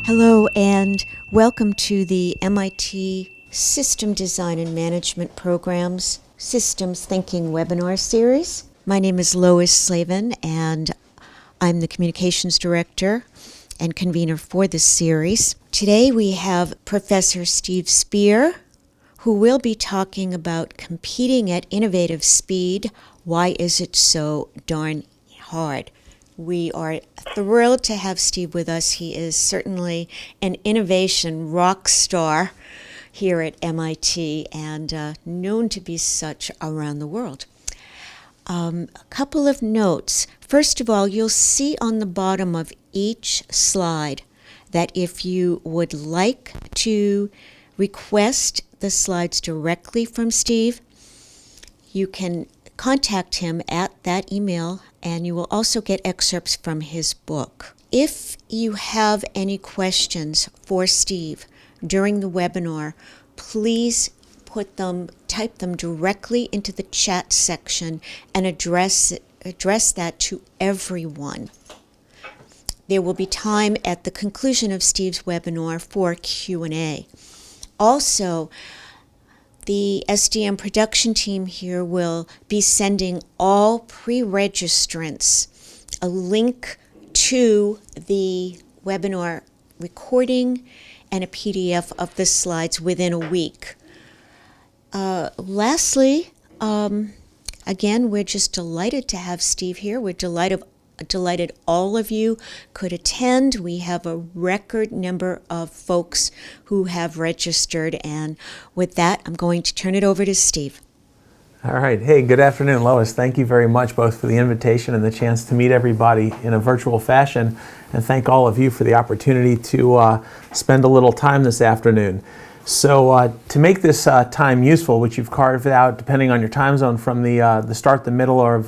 Hello and welcome to the MIT System Design and Management Program's Systems Thinking webinar series. My name is Lois Slavin and I'm the Communications Director and convener for this series. Today we have Professor Steve Spear, who will be talking about competing at innovative speed. Why is it so darn hard? We are thrilled to have Steve with us. He is certainly an innovation rock star here at MIT and known to be such around the world. A couple of notes. First of all, you'll see on the bottom of each slide that if you would like to request the slides directly from Steve, you can contact him at that email, and you will also get excerpts from his book. If you have any questions for Steve during the webinar, please type them directly into the chat section and address that to everyone. There will be time at the conclusion of Steve's webinar for Q&A. Also, the SDM production team here will be sending all pre-registrants a link to the webinar recording and a PDF of the slides within a week. Lastly, again, we're just delighted to have Steve here. We're delighted all of you could attend. We have a record number of folks who have registered, and with that, I'm going to turn it over to Steve. All right. Hey, good afternoon, Lois. Thank you very much both for the invitation and the chance to meet everybody in a virtual fashion, and thank all of you for the opportunity to spend a little time this afternoon. So to make this time useful, which you've carved out depending on your time zone from the start, the middle, or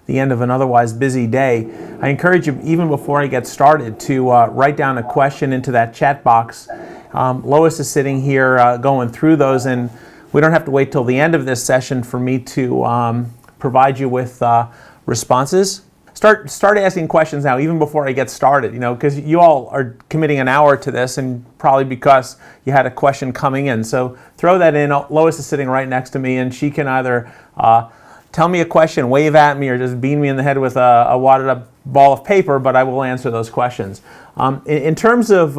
the end of an otherwise busy day, I encourage you, even before I get started, to write down a question into that chat box. Lois is sitting here going through those, and we don't have to wait till the end of this session for me to provide you with responses. Start asking questions now, even before I get started, because you all are committing an hour to this, and probably because you had a question coming in. So throw that in. Lois is sitting right next to me, and she can either tell me a question, wave at me, or just beam me in the head with a wadded up ball of paper, but I will answer those questions. In terms of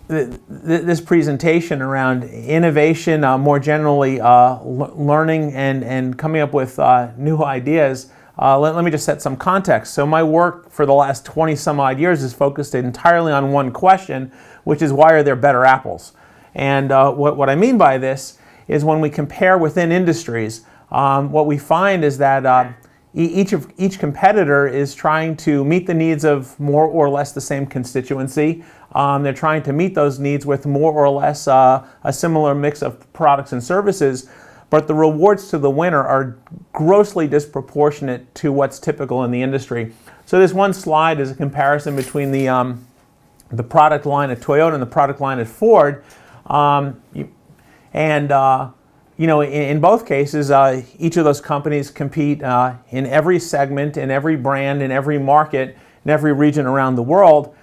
this presentation around innovation, more generally learning and coming up with new ideas, let me just set some context. So my work for the last 20 some odd years is focused entirely on one question, which is, why are there better apples? And what I mean by this is, when we compare within industries, what we find is that each competitor is trying to meet the needs of more or less the same constituency. They're trying to meet those needs with more or less a similar mix of products and services, but the rewards to the winner are grossly disproportionate to what's typical in the industry. So this one slide is a comparison between the product line at Toyota and the product line at Ford, in both cases, each of those companies compete in every segment, in every brand, in every market, in every region around the world.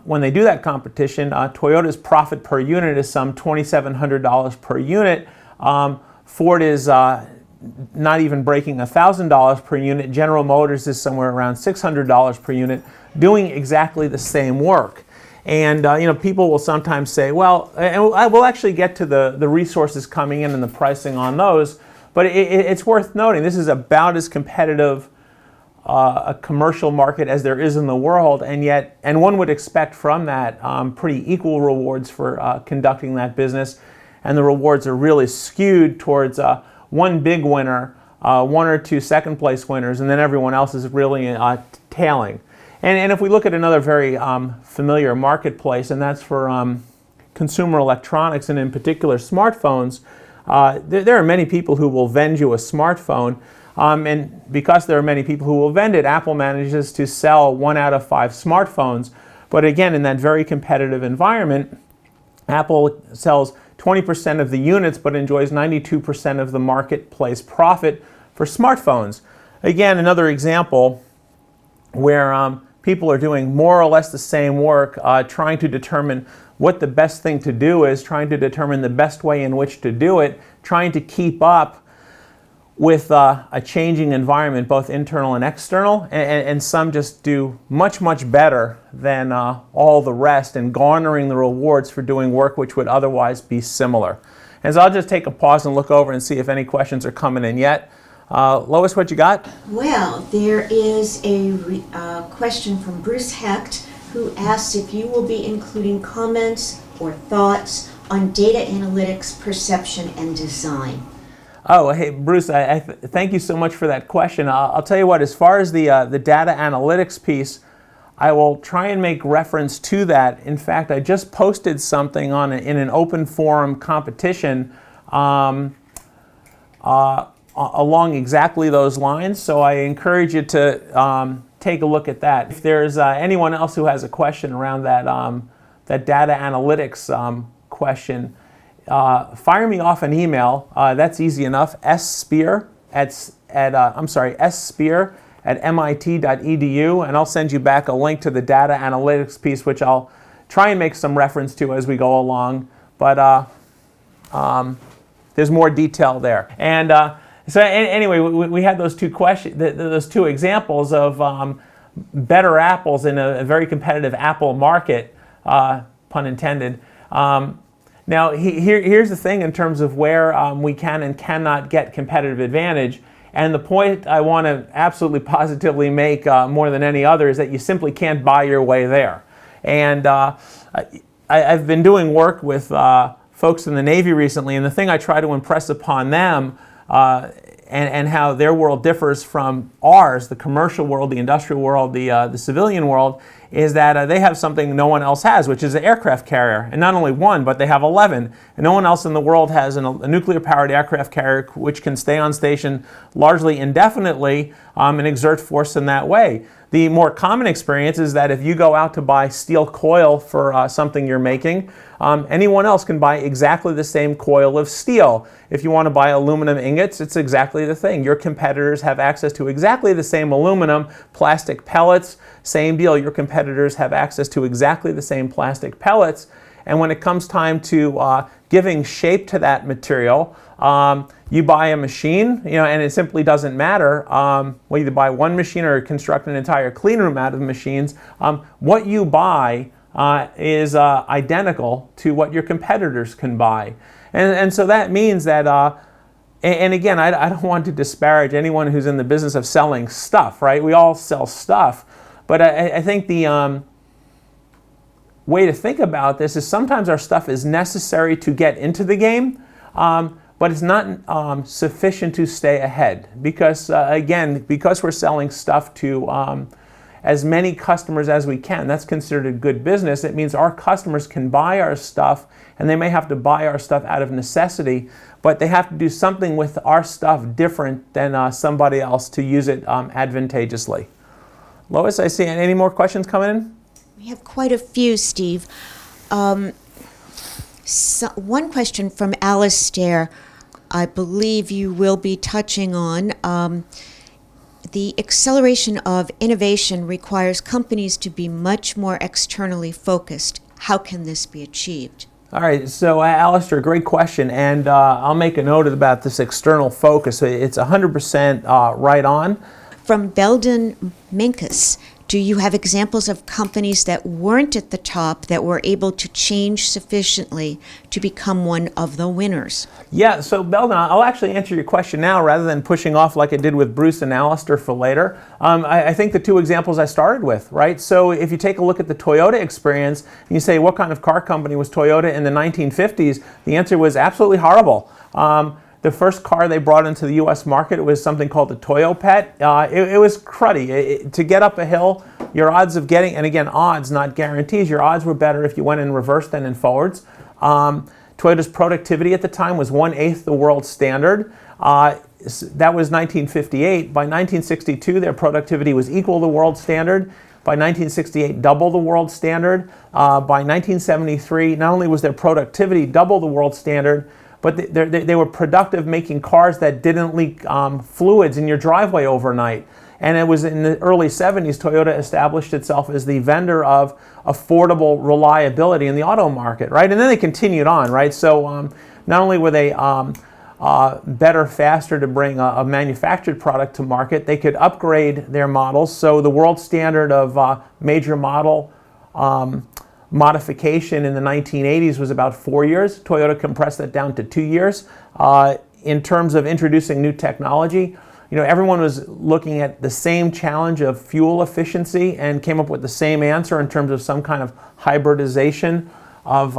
When they do that competition, Toyota's profit per unit is some $2,700 per unit. Ford is not even breaking $1,000 per unit. General Motors is somewhere around $600 per unit, doing exactly the same work. And people will sometimes say, well, and I will actually get to the resources coming in and the pricing on those, but it's worth noting this is about as competitive a commercial market as there is in the world, and one would expect from that pretty equal rewards for conducting that business, and the rewards are really skewed towards one big winner, one or two second place winners, and then everyone else is really tailing. And if we look at another very familiar marketplace, and that's for consumer electronics, and in particular smartphones, there are many people who will vend you a smartphone, and because there are many people who will vend it, Apple manages to sell 1 out of 5 smartphones. But again, in that very competitive environment, Apple sells 20% of the units but enjoys 92% of the marketplace profit for smartphones. Again, another example where people are doing more or less the same work, trying to determine what the best thing to do is, trying to determine the best way in which to do it, trying to keep up with a changing environment, both internal and external, and some just do much, much better than all the rest in garnering the rewards for doing work which would otherwise be similar. And so I'll just take a pause and look over and see if any questions are coming in yet. Lois, what you got? Well, there is a question from Bruce Hecht, who asks if you will be including comments or thoughts on data analytics, perception, and design. Oh, hey, Bruce, I thank you so much for that question. I'll tell you what, as far as the data analytics piece, I will try and make reference to that. In fact, I just posted something in an open forum competition along exactly those lines, so I encourage you to take a look at that. If there's anyone else who has a question around that data analytics question, fire me off an email. That's easy enough. sspear at mit.edu, and I'll send you back a link to the data analytics piece, which I'll try and make some reference to as we go along. But there's more detail there. And so anyway, we had those two questions, those two examples of better apples in a very competitive Apple market, pun intended. Now, here's the thing in terms of where we can and cannot get competitive advantage. And the point I want to absolutely positively make more than any other is that you simply can't buy your way there. And I've been doing work with folks in the Navy recently, and the thing I try to impress upon them and how their world differs from ours, the commercial world, the industrial world, the civilian world, is that they have something no one else has, which is an aircraft carrier. And not only one, but they have 11. And no one else in the world has a nuclear-powered aircraft carrier which can stay on station largely indefinitely and exert force in that way. The more common experience is that if you go out to buy steel coil for something you're making, anyone else can buy exactly the same coil of steel. If you want to buy aluminum ingots, it's exactly the thing. Your competitors have access to exactly the same aluminum. Plastic pellets, same deal. Your competitors have access to exactly the same plastic pellets. And when it comes time to giving shape to that material, you buy a machine, and it simply doesn't matter whether you buy one machine or construct an entire clean room out of machines. What you buy is identical to what your competitors can buy. And so that means that, and again, I don't want to disparage anyone who's in the business of selling stuff, right? We all sell stuff. But I think the way to think about this is sometimes our stuff is necessary to get into the game, but it's not sufficient to stay ahead. Because, again, because we're selling stuff to as many customers as we can, that's considered a good business. It means our customers can buy our stuff, and they may have to buy our stuff out of necessity, but they have to do something with our stuff different than somebody else to use it advantageously. Lois, I see any more questions coming in? We have quite a few, Steve. One question from Alistair, I believe you will be touching on. The acceleration of innovation requires companies to be much more externally focused. How can this be achieved? All right, so Alistair, great question, and I'll make a note about this external focus. It's 100% right on. From Belden Minkus, do you have examples of companies that weren't at the top that were able to change sufficiently to become one of the winners? Yeah, so Belden, I'll actually answer your question now rather than pushing off like I did with Bruce and Alistair for later. I think the two examples I started with, right? So if you take a look at the Toyota experience and you say, what kind of car company was Toyota in the 1950s? The answer was absolutely horrible. The first car they brought into the U.S. market was something called the Toyopet. It was cruddy. To get up a hill, your odds of getting, and again, odds, not guarantees, your odds were better if you went in reverse than in forwards. Toyota's productivity at the time was 1/8 the world standard. That was 1958. By 1962, their productivity was equal to the world standard. By 1968, double the world standard. By 1973, not only was their productivity double the world standard, but they were productive making cars that didn't leak fluids in your driveway overnight. And it was in the early 70s, Toyota established itself as the vendor of affordable reliability in the auto market, right? And then they continued on, right? So not only were they better, faster to bring a manufactured product to market, they could upgrade their models. So the world standard of major model modification in the 1980s was about 4 years. Toyota compressed that down to 2 years. In terms of introducing new technology, everyone was looking at the same challenge of fuel efficiency and came up with the same answer in terms of some kind of hybridization of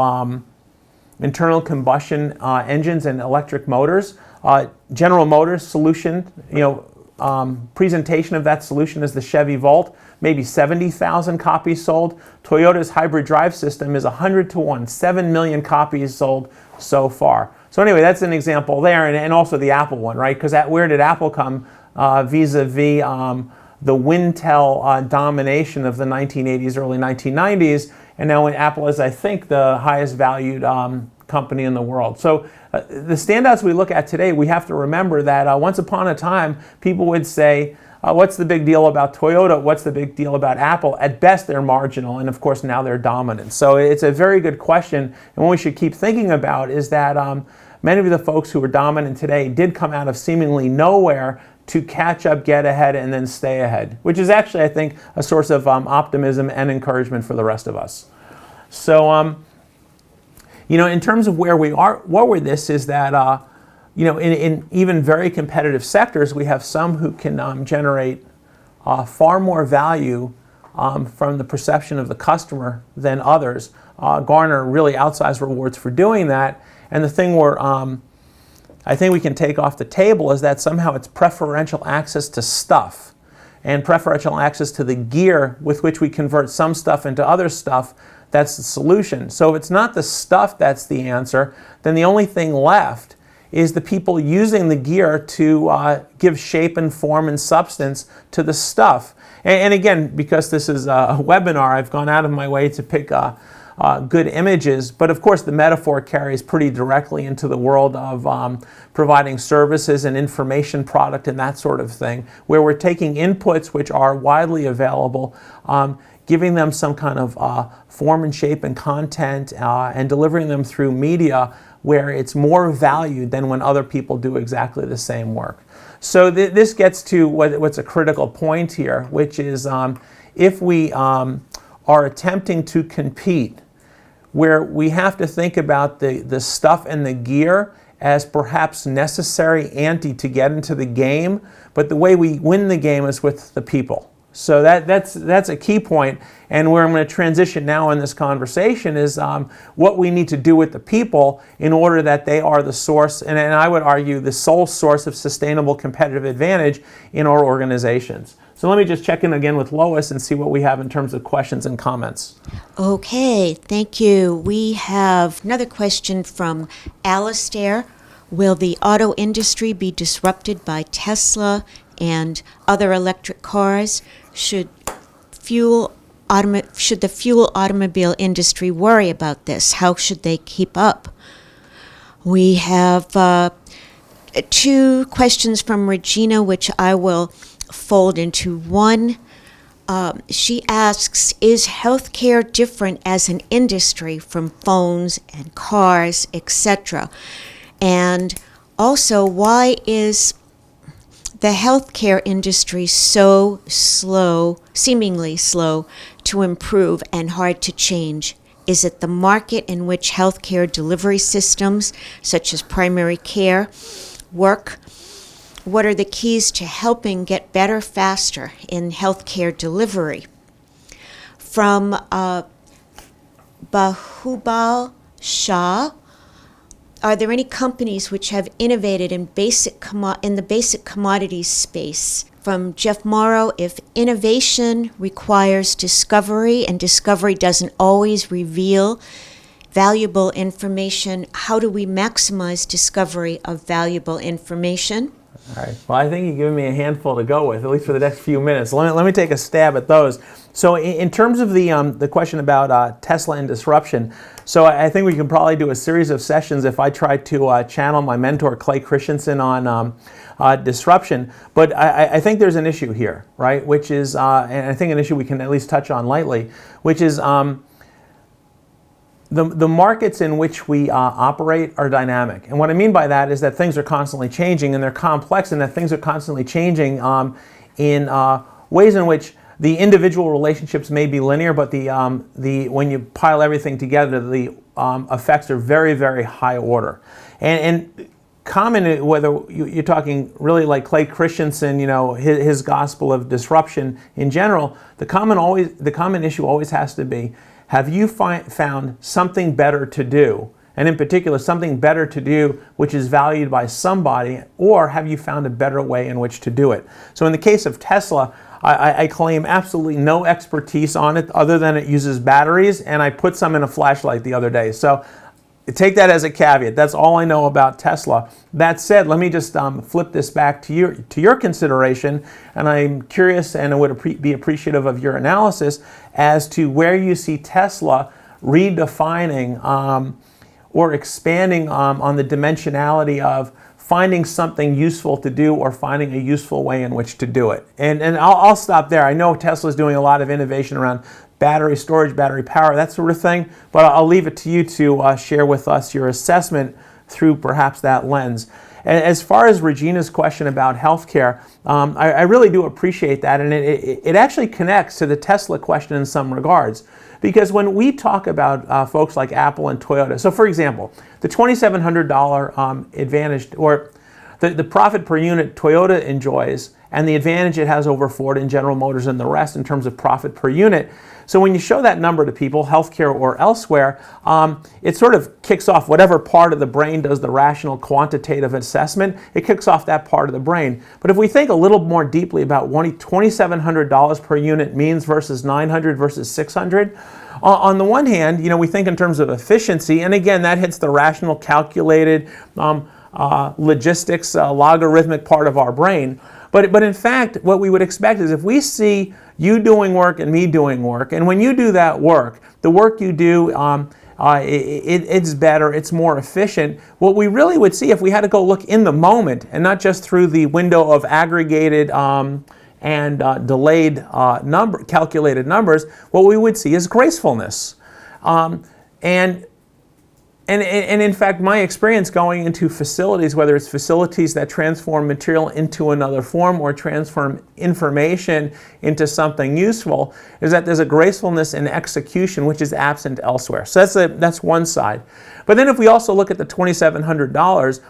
internal combustion engines and electric motors. General Motors solution, presentation of that solution is the Chevy Volt, maybe 70,000 copies sold. Toyota's hybrid drive system is 100 to 1, 7 million copies sold so far. So anyway, that's an example there, and also the Apple one, right? Because where did Apple come vis-a-vis the Wintel domination of the 1980s, early 1990s, and now Apple is, I think, the highest valued company in the world. So the standouts we look at today, we have to remember that once upon a time, people would say, what's the big deal about Toyota? What's the big deal about Apple? At best, they're marginal, and of course, now they're dominant. So it's a very good question, and what we should keep thinking about is that many of the folks who are dominant today did come out of seemingly nowhere to catch up, get ahead, and then stay ahead, which is actually, I think, a source of optimism and encouragement for the rest of us. So, in terms of where we are, what we're this is that, in even very competitive sectors, we have some who can generate far more value from the perception of the customer than others, garner really outsized rewards for doing that. And the thing I think we can take off the table is that somehow it's preferential access to stuff and preferential access to the gear with which we convert some stuff into other stuff. That's the solution. So if it's not the stuff that's the answer, then the only thing left is the people using the gear to give shape and form and substance to the stuff. And again, because this is a webinar, I've gone out of my way to pick good images, but of course the metaphor carries pretty directly into the world of providing services and information product and that sort of thing, where we're taking inputs which are widely available, giving them some kind of form and shape and content, and delivering them through media where it's more valued than when other people do exactly the same work. So this gets to what's a critical point here, which is if we are attempting to compete, where we have to think about the stuff and the gear as perhaps necessary ante to get into the game, but the way we win the game is with the people. So that's a key point, and where I'm going to transition now in this conversation is what we need to do with the people in order that they are the source, and I would argue the sole source of sustainable competitive advantage in our organizations. So let me just check in again with Lois and see what we have in terms of questions and comments. Okay, thank you. We have another question from Alistair. Will the auto industry be disrupted by Tesla and other electric cars? Should the fuel automobile industry worry about this? How should they keep up? We have two questions from Regina, which I will fold into one. She asks, is healthcare different as an industry from phones and cars, etc.? And also, why is the healthcare industry so slow, seemingly slow, to improve and hard to change? Is it the market in which healthcare delivery systems, such as primary care, work? What are the keys to helping get better faster in healthcare delivery? From Bahubal Shah, are there any companies which have innovated in the basic commodities space? From Jeff Morrow, if innovation requires discovery and discovery doesn't always reveal valuable information, how do we maximize discovery of valuable information? All right. Well, I think you've given me a handful to go with, at least for the next few minutes. Let me take a stab at those. So in terms of the question about Tesla and disruption, so I think we can probably do a series of sessions if I try to channel my mentor Clay Christensen on disruption. But I think there's an issue here, right? Which is, and I think an issue we can at least touch on lightly, which is the markets in which we operate are dynamic. And what I mean by that is that things are constantly changing, and they're complex, and that things are constantly changing in ways in which the individual relationships may be linear, but when you pile everything together, the effects are very, very high order. And common, whether you're talking really like Clay Christensen, his gospel of disruption in general, the common issue always has to be, have you found something better to do? And in particular, something better to do which is valued by somebody, or have you found a better way in which to do it? So in the case of Tesla, I claim absolutely no expertise on it other than it uses batteries, and I put some in a flashlight the other day. So take that as a caveat. That's all I know about Tesla. That said, let me just flip this back to your consideration, and I'm curious and I would be appreciative of your analysis as to where you see Tesla redefining or expanding on the dimensionality of finding something useful to do or finding a useful way in which to do it. And I'll stop there. I know Tesla's doing a lot of innovation around battery storage, battery power, that sort of thing, but I'll leave it to you to share with us your assessment through perhaps that lens. And as far as Regina's question about healthcare, I really do appreciate that, and it actually connects to the Tesla question in some regards. Because when we talk about folks like Apple and Toyota, so for example, the $2,700 advantage, or the profit per unit Toyota enjoys, and the advantage it has over Ford and General Motors and the rest in terms of profit per unit. So when you show that number to people, healthcare or elsewhere, it sort of kicks off whatever part of the brain does the rational quantitative assessment. It kicks off that part of the brain. But if we think a little more deeply about what $2,700 per unit means versus $900 versus $600, on the one hand, we think in terms of efficiency, and again, that hits the rational, calculated, logistics, logarithmic part of our brain. But in fact, what we would expect is if we see you doing work and me doing work, and when you do that work, the work you do, it's better, it's more efficient. What we really would see if we had to go look in the moment and not just through the window of aggregated and delayed calculated numbers, what we would see is gracefulness. And in fact, my experience going into facilities, whether it's facilities that transform material into another form or transform information into something useful, is that there's a gracefulness in execution which is absent elsewhere. So that's one side. But then if we also look at the $2,700,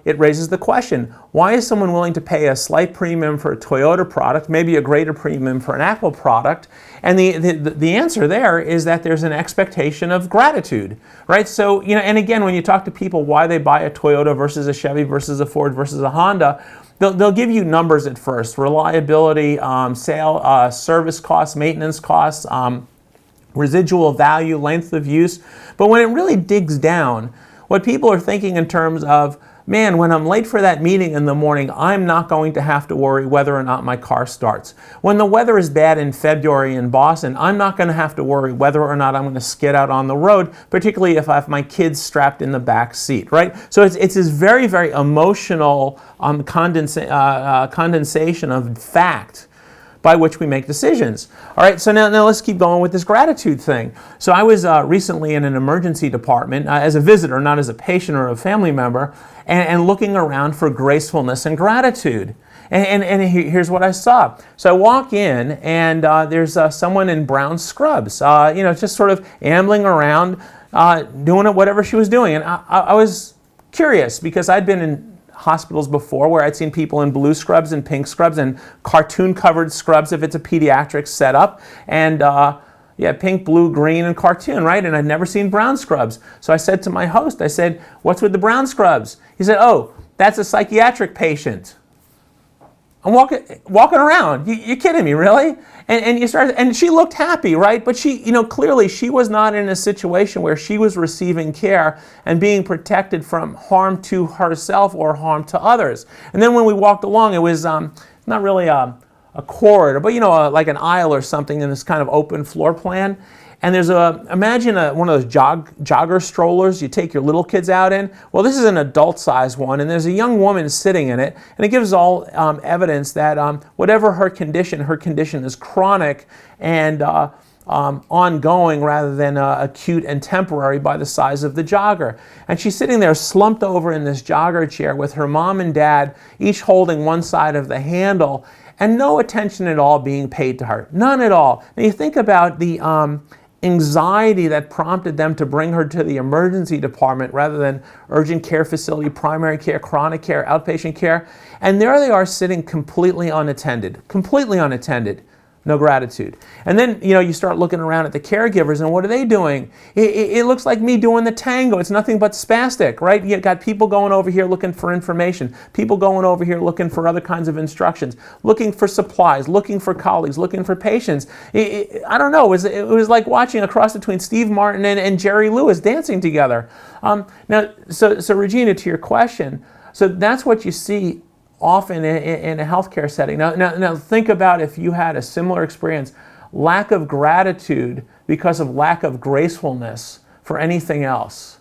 it raises the question, why is someone willing to pay a slight premium for a Toyota product, maybe a greater premium for an Apple product? And the answer there is that there's an expectation of gratitude, right? So, and again, when you talk to people why they buy a Toyota versus a Chevy versus a Ford versus a Honda, they'll give you numbers at first: reliability, service costs, maintenance costs, residual value, length of use. But when it really digs down, what people are thinking in terms of, man, when I'm late for that meeting in the morning, I'm not going to have to worry whether or not my car starts. When the weather is bad in February in Boston, I'm not going to have to worry whether or not I'm going to skid out on the road, particularly if I have my kids strapped in the back seat, right? So it's this very, very emotional condensation of fact by which we make decisions. All right, so now let's keep going with this gratitude thing. So I was recently in an emergency department as a visitor, not as a patient or a family member, and looking around for gracefulness and gratitude. And here's what I saw. So I walk in, and there's someone in brown scrubs, just sort of ambling around, doing whatever she was doing. And I was curious because I'd been in hospitals before where I'd seen people in blue scrubs and pink scrubs and cartoon-covered scrubs if it's a pediatric setup, and pink, blue, green, and cartoon, right? And I'd never seen brown scrubs. So I said to my host, I said, "What's with the brown scrubs?" He said, "Oh, that's a psychiatric patient." I'm walking around. You're kidding me, really? And she looked happy, right? But she, clearly she was not in a situation where she was receiving care and being protected from harm to herself or harm to others. And then when we walked along, it was not really a corridor, but like an aisle or something in this kind of open floor plan. And there's imagine one of those jogger strollers you take your little kids out in. Well, this is an adult-sized one, and there's a young woman sitting in it, and it gives all evidence that whatever her condition is chronic and ongoing rather than acute and temporary by the size of the jogger. And she's sitting there slumped over in this jogger chair with her mom and dad, each holding one side of the handle, and no attention at all being paid to her. None at all. Now you think about the anxiety that prompted them to bring her to the emergency department rather than urgent care facility, primary care, chronic care, outpatient care. And there they are sitting completely unattended. No gratitude. And then, you start looking around at the caregivers, and what are they doing? It looks like me doing the tango. It's nothing but spastic, right? You got people going over here looking for information, people going over here looking for other kinds of instructions, looking for supplies, looking for colleagues, looking for patients. I don't know. It was like watching a cross between Steve Martin and Jerry Lewis dancing together. Now, so Regina, to your question, so that's what you see often in a healthcare setting. Now think about if you had a similar experience, lack of gratitude because of lack of gracefulness for anything else.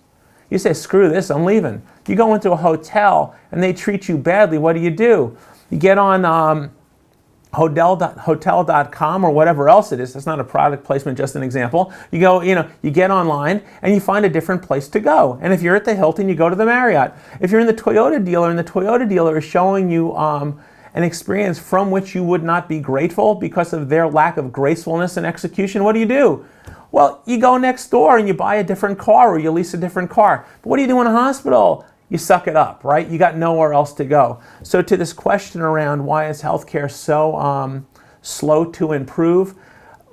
You say, screw this, I'm leaving. You go into a hotel and they treat you badly, what do? You get on hotel.com or whatever else it is. That's not a product placement, just an example. You go, you get online and you find a different place to go. And if you're at the Hilton, you go to the Marriott. If you're in the Toyota dealer and the Toyota dealer is showing you an experience from which you would not be grateful because of their lack of gracefulness and execution, what do? Well, you go next door and you buy a different car or you lease a different car. But what do you do in a hospital? You suck it up, right? You got nowhere else to go. So to this question around why is healthcare so slow to improve,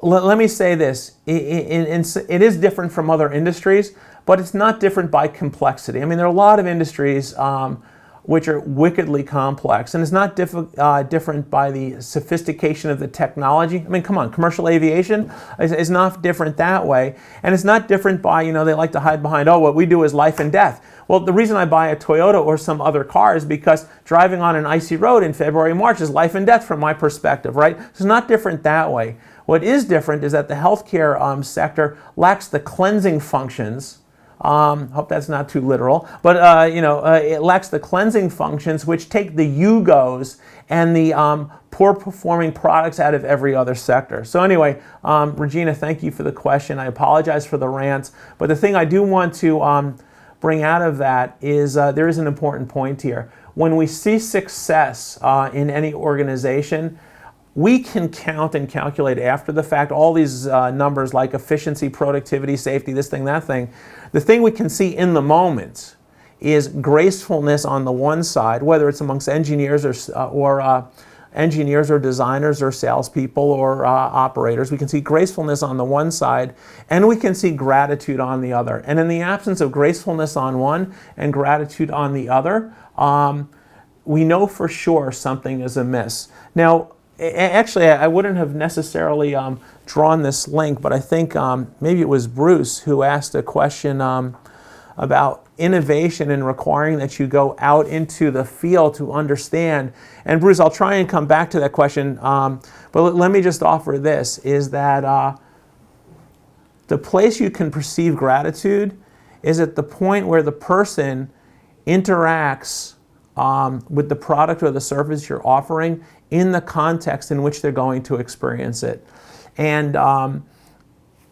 let me say this. It is different from other industries, but it's not different by complexity. I mean, there are a lot of industries which are wickedly complex, and it's not different by the sophistication of the technology. I mean, come on, commercial aviation is not different that way, and it's not different by, they like to hide behind, what we do is life and death. Well, the reason I buy a Toyota or some other car is because driving on an icy road in February, March is life and death from my perspective, right? It's not different that way. What is different is that the healthcare sector lacks the cleansing functions. Hope that's not too literal, but it lacks the cleansing functions which take the Yugos and the poor performing products out of every other sector. So anyway, Regina, thank you for the question. I apologize for the rants, but the thing I do want to bring out of that is there is an important point here. When we see success in any organization, we can count and calculate after the fact all these numbers like efficiency, productivity, safety, this thing, that thing. The thing we can see in the moment is gracefulness on the one side, whether it's amongst engineers or designers or salespeople or operators. We can see gracefulness on the one side, and we can see gratitude on the other. And in the absence of gracefulness on one and gratitude on the other, we know for sure something is amiss. Now, actually, I wouldn't have necessarily drawn this link, but I think maybe it was Bruce who asked a question about innovation and requiring that you go out into the field to understand. And Bruce, I'll try and come back to that question, but let me just offer this, is that the place you can perceive gratitude is at the point where the person interacts with the product or the service you're offering in the context in which they're going to experience it. And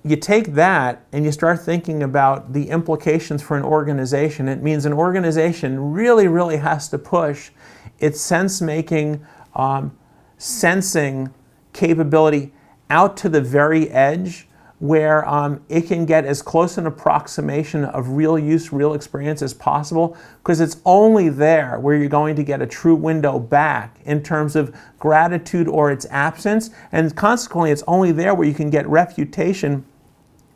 you take that and you start thinking about the implications for an organization. It means an organization really, really has to push its sense-making, sensing capability out to the very edge where it can get as close an approximation of real use, real experience as possible, because it's only there where you're going to get a true window back in terms of gratitude or its absence, and consequently it's only there where you can get refutation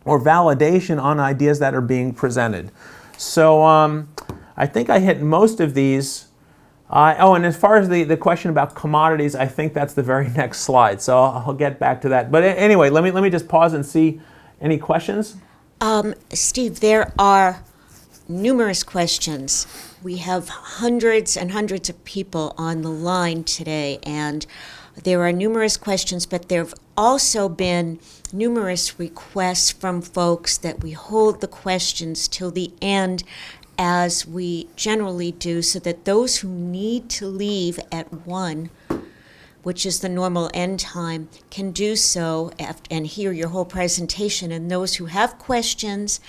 or validation on ideas that are being presented. So I think I hit most of these. And as far as the question about commodities, I think that's the very next slide. So I'll get back to that. But anyway, let me just pause and see any questions. Steve, there are numerous questions. We have hundreds and hundreds of people on the line today, and There are numerous questions, but there have also been numerous requests from folks that we hold the questions till the end, as we generally do, so that those who need to leave at 1, which is the normal end time, can do so and hear your whole presentation. And those who have questions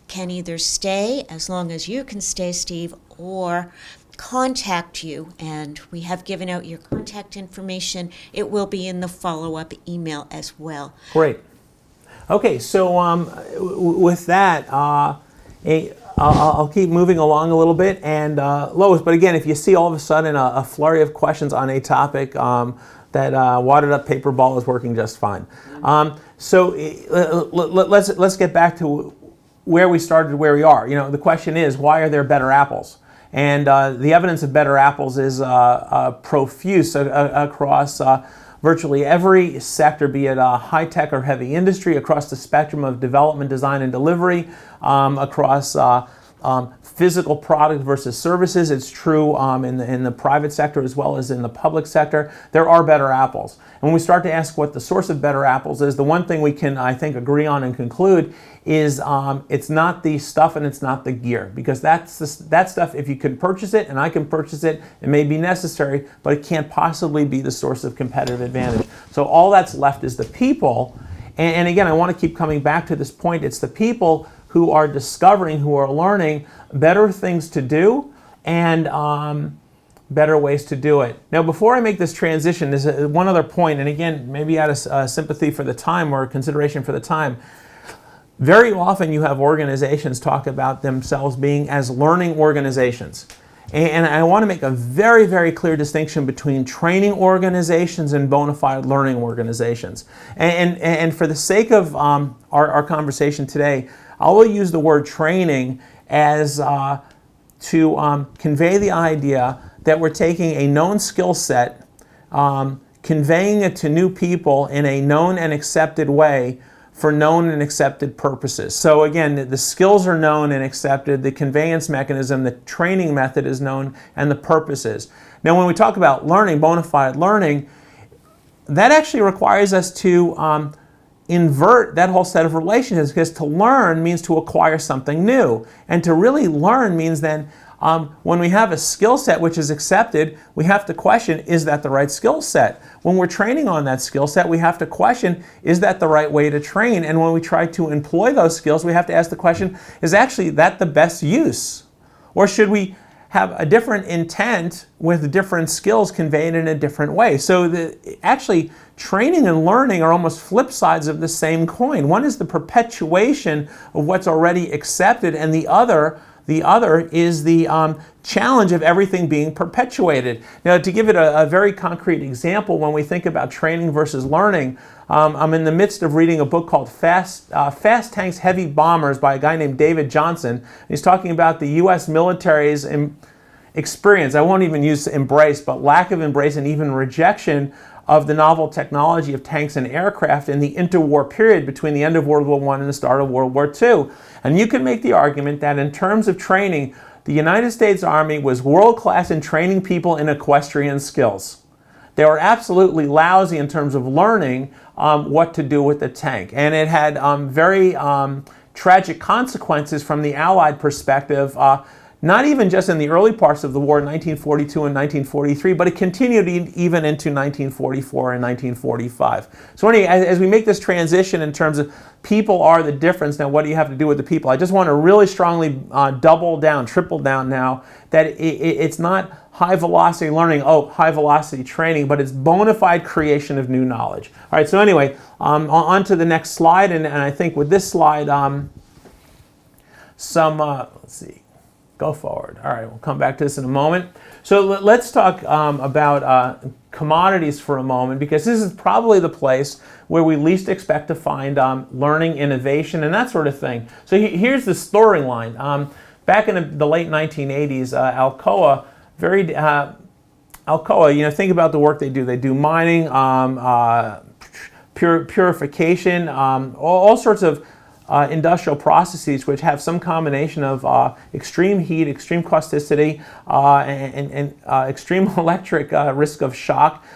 can either stay, as long as you can stay, Steve, or contact you. And we have given out your contact information. It will be in the follow-up email as well. Great. Okay, so with that, I'll keep moving along a little bit. And Lois, but again, if you see all of a sudden a flurry of questions on a topic, that wadded up paper ball is working just fine. So let's get back to where we started, where we are. The question is, why are there better apples? And the evidence of better apples is profuse across virtually every sector, be it high-tech or heavy industry, across the spectrum of development, design, and delivery, across physical product versus services. It's true in the private sector as well as in the public sector. There are better apples. And when we start to ask what the source of better apples is, the one thing we can, I think, agree on and conclude is it's not the stuff and it's not the gear. Because that stuff, if you can purchase it and I can purchase it, it may be necessary, but it can't possibly be the source of competitive advantage. So all that's left is the people. And again, I want to keep coming back to this point. It's the people who are discovering, who are learning better things to do and better ways to do it. Now, before I make this transition, there's one other point, and again, maybe out of sympathy for the time or consideration for the time. Very often you have organizations talk about themselves being as learning organizations. And I want to make a very, very clear distinction between training organizations and bona fide learning organizations. And for the sake of our conversation today, I will use the word training as to convey the idea that we're taking a known skill set, conveying it to new people in a known and accepted way for known and accepted purposes. So again, the skills are known and accepted, the conveyance mechanism, the training method is known, and the purposes. Now when we talk about learning, bona fide learning, that actually requires us to invert that whole set of relationships, because to learn means to acquire something new. And to really learn means then when we have a skill set which is accepted, we have to question, is that the right skill set? When we're training on that skill set, we have to question, is that the right way to train? And when we try to employ those skills, we have to ask the question, is actually that the best use? Or should we have a different intent with different skills conveyed in a different way? So actually, training and learning are almost flip sides of the same coin. One is the perpetuation of what's already accepted, and the other is the challenge of everything being perpetuated. Now, to give it a very concrete example, when we think about training versus learning, I'm in the midst of reading a book called Fast Tanks, Heavy Bombers by a guy named David Johnson. He's talking about the U.S. military's experience, I won't even use embrace, but lack of embrace and even rejection of the novel technology of tanks and aircraft in the interwar period between the end of World War I and the start of World War II. And you can make the argument that in terms of training, the United States Army was world-class in training people in equestrian skills. They were absolutely lousy in terms of learning what to do with the tank. And it had very tragic consequences from the Allied perspective, not even just in the early parts of the war in 1942 and 1943, but it continued even into 1944 and 1945. So anyway, as we make this transition in terms of people are the difference, now what do you have to do with the people? I just want to really strongly double down, triple down now, that it's not high velocity learning, high velocity training, but it's bona fide creation of new knowledge. All right, so anyway, on to the next slide, and I think with this slide, let's see. Go forward. All right, we'll come back to this in a moment. So let's talk about commodities for a moment, because this is probably the place where we least expect to find learning, innovation, and that sort of thing. So here's the story line. Back in the late 1980s, Alcoa, think about the work they do. They do mining, purification, all sorts of industrial processes which have some combination of extreme heat, extreme causticity, and extreme electric risk of shock,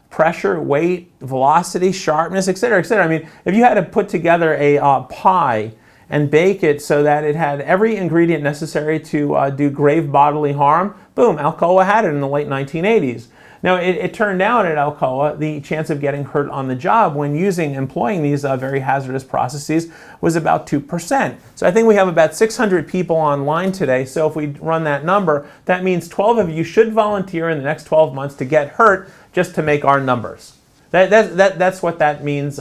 pressure, weight, velocity, sharpness, etc., etc. I mean, if you had to put together a pie and bake it so that it had every ingredient necessary to do grave bodily harm, boom, Alcoa had it in the late 1980s. Now, it turned out at Alcoa, the chance of getting hurt on the job when employing these very hazardous processes was about 2%. So I think we have about 600 people online today. So if we run that number, that means 12 of you should volunteer in the next 12 months to get hurt just to make our numbers. That's what that means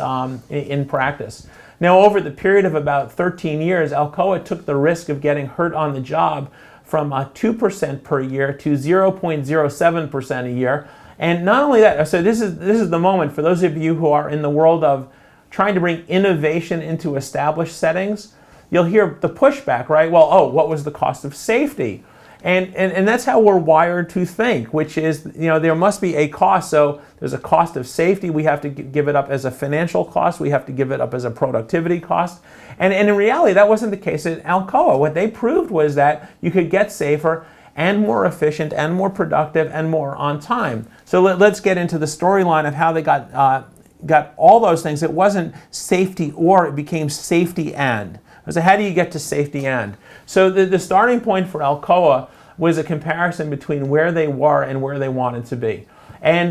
in practice. Now, over the period of about 13 years, Alcoa took the risk of getting hurt on the job from 2% per year to 0.07% a year. And not only that, so this is the moment for those of you who are in the world of trying to bring innovation into established settings. You'll hear the pushback, right? Well, oh, what was the cost of safety? And that's how we're wired to think, which is, there must be a cost. So there's a cost of safety. We have to give it up as a financial cost. We have to give it up as a productivity cost. And in reality, that wasn't the case at Alcoa. What they proved was that you could get safer and more efficient and more productive and more on time. So let's get into the storyline of how they got all those things. It wasn't safety or, it became safety and. So how do you get to safety and? So the starting point for Alcoa was a comparison between where they were and where they wanted to be. And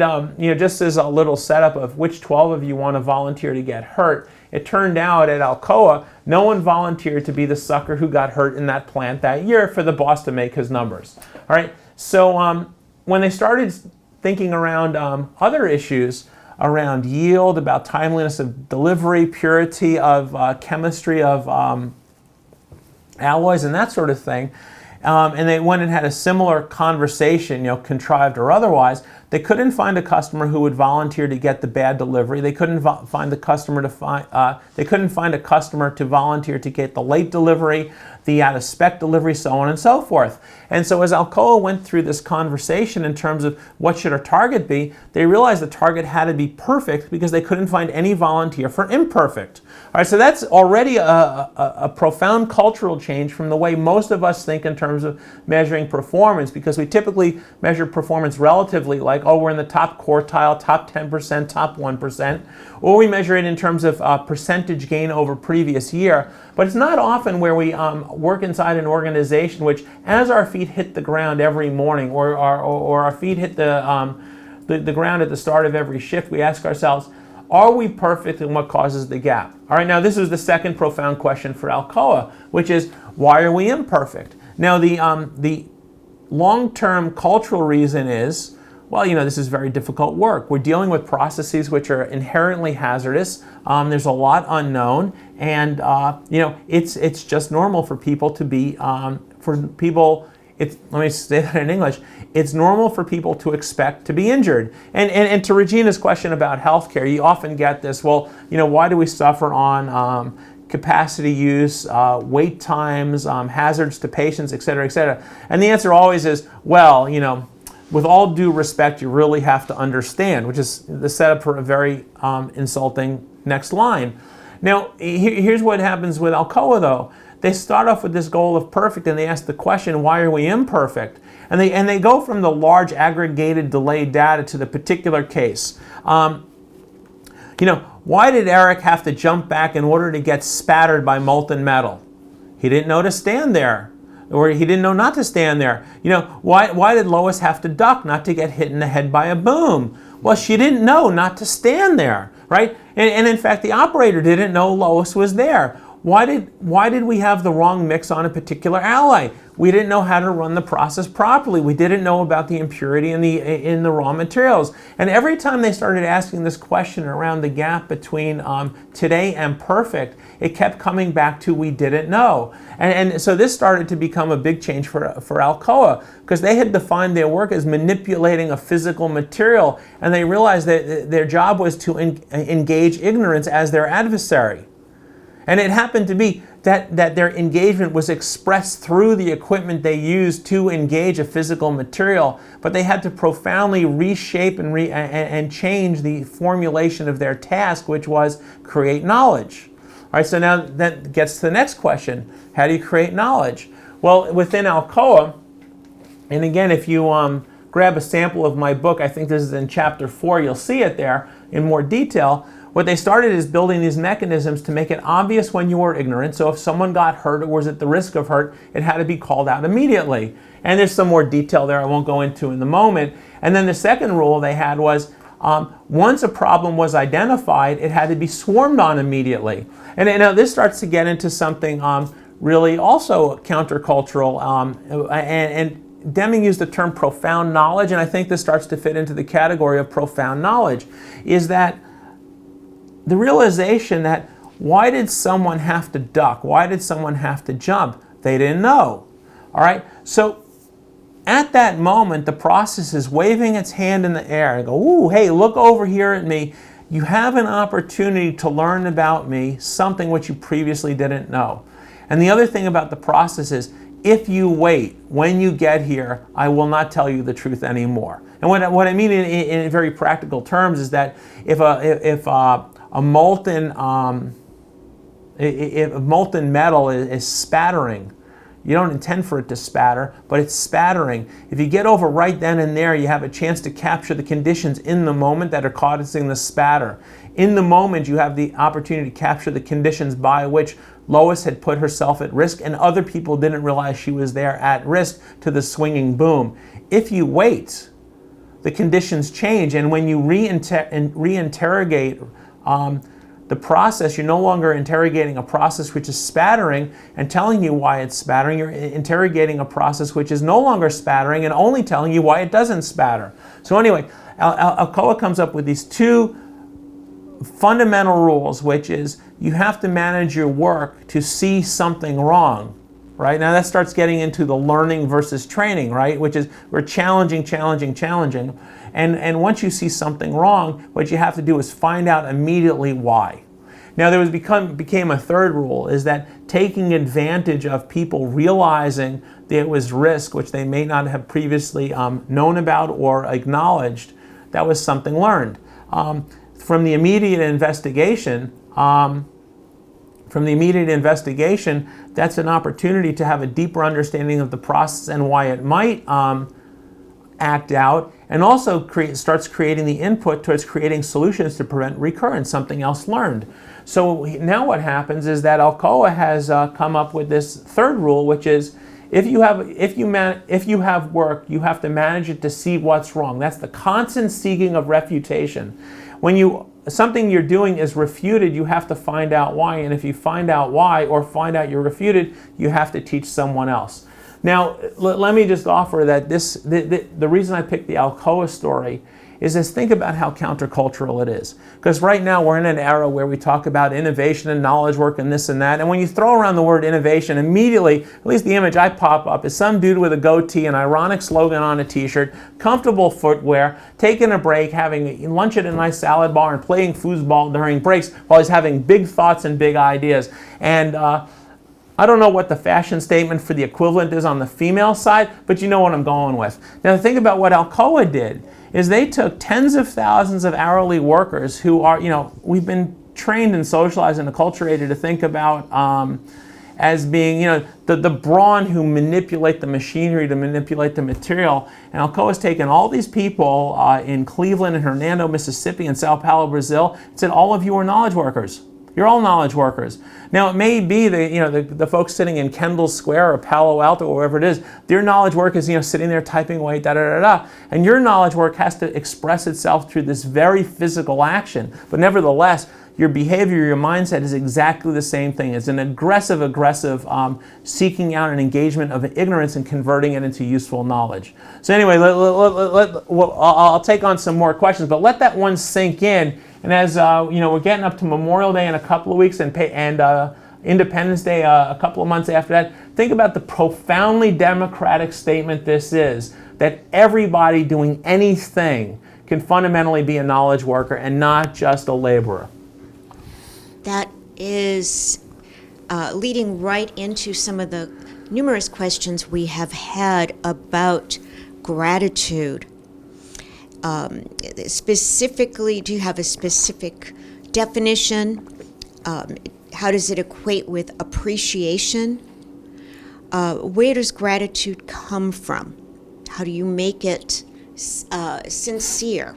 just as a little setup of which 12 of you want to volunteer to get hurt, it turned out at Alcoa, no one volunteered to be the sucker who got hurt in that plant that year for the boss to make his numbers. All right. So when they started thinking around other issues, around yield, about timeliness of delivery, purity of chemistry of alloys and that sort of thing. And they went and had a similar conversation, contrived or otherwise. They couldn't find a customer who would volunteer to get the bad delivery. They couldn't find the customer to they couldn't find a customer to volunteer to get the late delivery, the out of spec delivery, so on and so forth. And so as Alcoa went through this conversation in terms of what should our target be, they realized the target had to be perfect because they couldn't find any volunteer for imperfect. All right, so that's already a profound cultural change from the way most of us think in terms of measuring performance, because we typically measure performance relatively, like, oh, we're in the top quartile, top 10%, top 1%, or we measure it in terms of percentage gain over previous year. But it's not often where we work inside an organization which, as our feet hit the ground every morning, or our feet hit the ground at the start of every shift, we ask ourselves, are we perfect, and what causes the gap? All right, now this is the second profound question for Alcoa, which is, why are we imperfect? Now the long-term cultural reason is, well, this is very difficult work. We're dealing with processes which are inherently hazardous. There's a lot unknown, and it's just normal for people to be let me say that in English. It's normal for people to expect to be injured. And to Regina's question about healthcare, you often get this, well, why do we suffer on capacity use, wait times, hazards to patients, et cetera, et cetera? And the answer always is, well, with all due respect, you really have to understand, which is the setup for a very insulting next line. Now, here's what happens with Alcoa, though. They start off with this goal of perfect, and they ask the question, why are we imperfect? And they go from the large aggregated delayed data to the particular case. Why did Eric have to jump back in order to get spattered by molten metal? He didn't know to stand there, or he didn't know not to stand there. Why did Lois have to duck not to get hit in the head by a boom? Well, she didn't know not to stand there, right? And in fact, the operator didn't know Lois was there. Why did we have the wrong mix on a particular alloy? We didn't know how to run the process properly. We didn't know about the impurity in the raw materials. And every time they started asking this question around the gap between today and perfect, it kept coming back to we didn't know. And so this started to become a big change for Alcoa, because they had defined their work as manipulating a physical material, and they realized that their job was to engage ignorance as their adversary. And it happened to be that their engagement was expressed through the equipment they used to engage a physical material, but they had to profoundly reshape and change the formulation of their task, which was create knowledge. All right, so now that gets to the next question. How do you create knowledge? Well, within Alcoa, and again, if you grab a sample of my book, I think this is in chapter 4, you'll see it there in more detail. What they started is building these mechanisms to make it obvious when you were ignorant. So if someone got hurt or was at the risk of hurt, it had to be called out immediately. And there's some more detail there I won't go into in the moment. And then the second rule they had was once a problem was identified, it had to be swarmed on immediately. And now this starts to get into something really also countercultural. And Deming used the term profound knowledge, and I think this starts to fit into the category of profound knowledge, is that the realization that why did someone have to duck? Why did someone have to jump? They didn't know. All right? So at that moment, the process is waving its hand in the air and go, ooh, hey, look over here at me. You have an opportunity to learn about me, something which you previously didn't know. And the other thing about the process is, if you wait, when you get here, I will not tell you the truth anymore. And what I mean in very practical terms is that if a molten metal is spattering, you don't intend for it to spatter, but it's spattering. If you get over right then and there, you have a chance to capture the conditions in the moment that are causing the spatter. In the moment, you have the opportunity to capture the conditions by which Lois had put herself at risk and other people didn't realize she was there at risk to the swinging boom. If you wait, the conditions change, and when you re-interrogate the process, you're no longer interrogating a process which is spattering and telling you why it's spattering. You're interrogating a process which is no longer spattering and only telling you why it doesn't spatter. So anyway, Alcoa comes up with these two fundamental rules, which is you have to manage your work to see something wrong. Right? Now that starts getting into the learning versus training, right? Which is we're challenging. And once you see something wrong, what you have to do is find out immediately why. Now there became a third rule, is that taking advantage of people realizing there was risk, which they may not have previously known about or acknowledged, that was something learned. From the immediate investigation, that's an opportunity to have a deeper understanding of the process and why it might act out, and also starts creating the input towards creating solutions to prevent recurrence, something else learned. So now what happens is that Alcoa has come up with this third rule, which is if you have work, you have to manage it to see what's wrong. That's the constant seeking of refutation. When something you're doing is refuted, you have to find out why, and if you find out why or find out you're refuted, you have to teach someone else. Now, let me just offer that the reason I picked the Alcoa story is just think about how countercultural it is. Because right now we're in an era where we talk about innovation and knowledge work and this and that, and when you throw around the word innovation, immediately, at least the image I pop up is some dude with a goatee, an ironic slogan on a t-shirt, comfortable footwear, taking a break, having lunch at a nice salad bar and playing foosball during breaks while he's having big thoughts and big ideas. And I don't know what the fashion statement for the equivalent is on the female side, but you know what I'm going with. Now think about what Alcoa did, is they took tens of thousands of hourly workers who are, we've been trained and socialized and acculturated to think about as being, the brawn who manipulate the machinery to manipulate the material. And Alcoa's taken all these people in Cleveland and Hernando, Mississippi, and Sao Paulo, Brazil, and said, all of you are knowledge workers. You're all knowledge workers. Now it may be the folks sitting in Kendall Square or Palo Alto or wherever it is, their knowledge work is sitting there typing away, and your knowledge work has to express itself through this very physical action. But nevertheless, your behavior, your mindset is exactly the same thing. It's an aggressive seeking out an engagement of ignorance and converting it into useful knowledge. So anyway, I'll take on some more questions, but let that one sink in. And as we're getting up to Memorial Day in a couple of weeks and Independence Day a couple of months after that, think about the profoundly democratic statement this is, that everybody doing anything can fundamentally be a knowledge worker and not just a laborer. That is leading right into some of the numerous questions we have had about gratitude. Specifically, do you have a specific definition? How does it equate with appreciation? Where does gratitude come from? How do you make it sincere.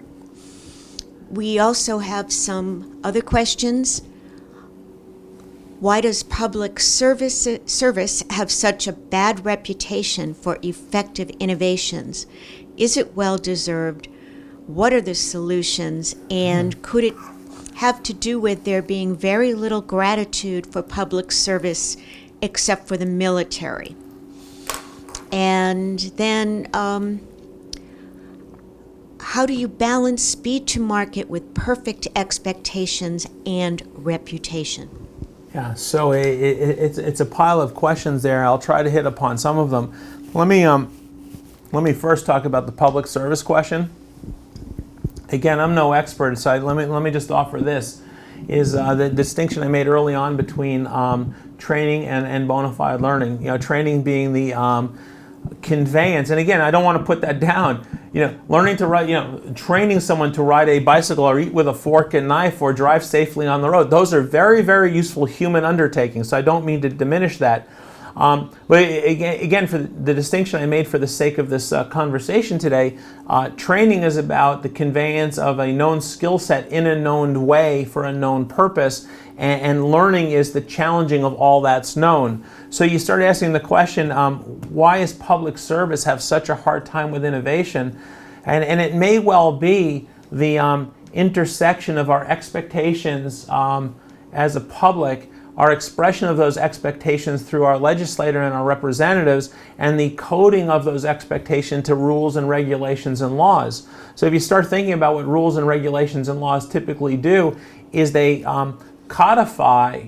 We also have some other questions. Why does public service have such a bad reputation for effective innovations? Is it well deserved? What are the solutions? And could it have to do with there being very little gratitude for public service except for the military? And then how do you balance speed to market with perfect expectations and reputation? Yeah, so it's a pile of questions there. I'll try to hit upon some of them. Let me first talk about the public service question. Again, I'm no expert, so let me just offer this: is the distinction I made early on between training and bona fide learning. Training being the conveyance, and again, I don't want to put that down. Learning to ride, training someone to ride a bicycle or eat with a fork and knife or drive safely on the road. Those are very, very useful human undertakings. So I don't mean to diminish that. But again, for the distinction I made for the sake of this conversation today, training is about the conveyance of a known skill set in a known way for a known purpose, and learning is the challenging of all that's known. So you start asking the question, why does public service have such a hard time with innovation? And it may well be the intersection of our expectations as a public, our expression of those expectations through our legislator and our representatives, and the coding of those expectations to rules and regulations and laws. So if you start thinking about what rules and regulations and laws typically do, is they codify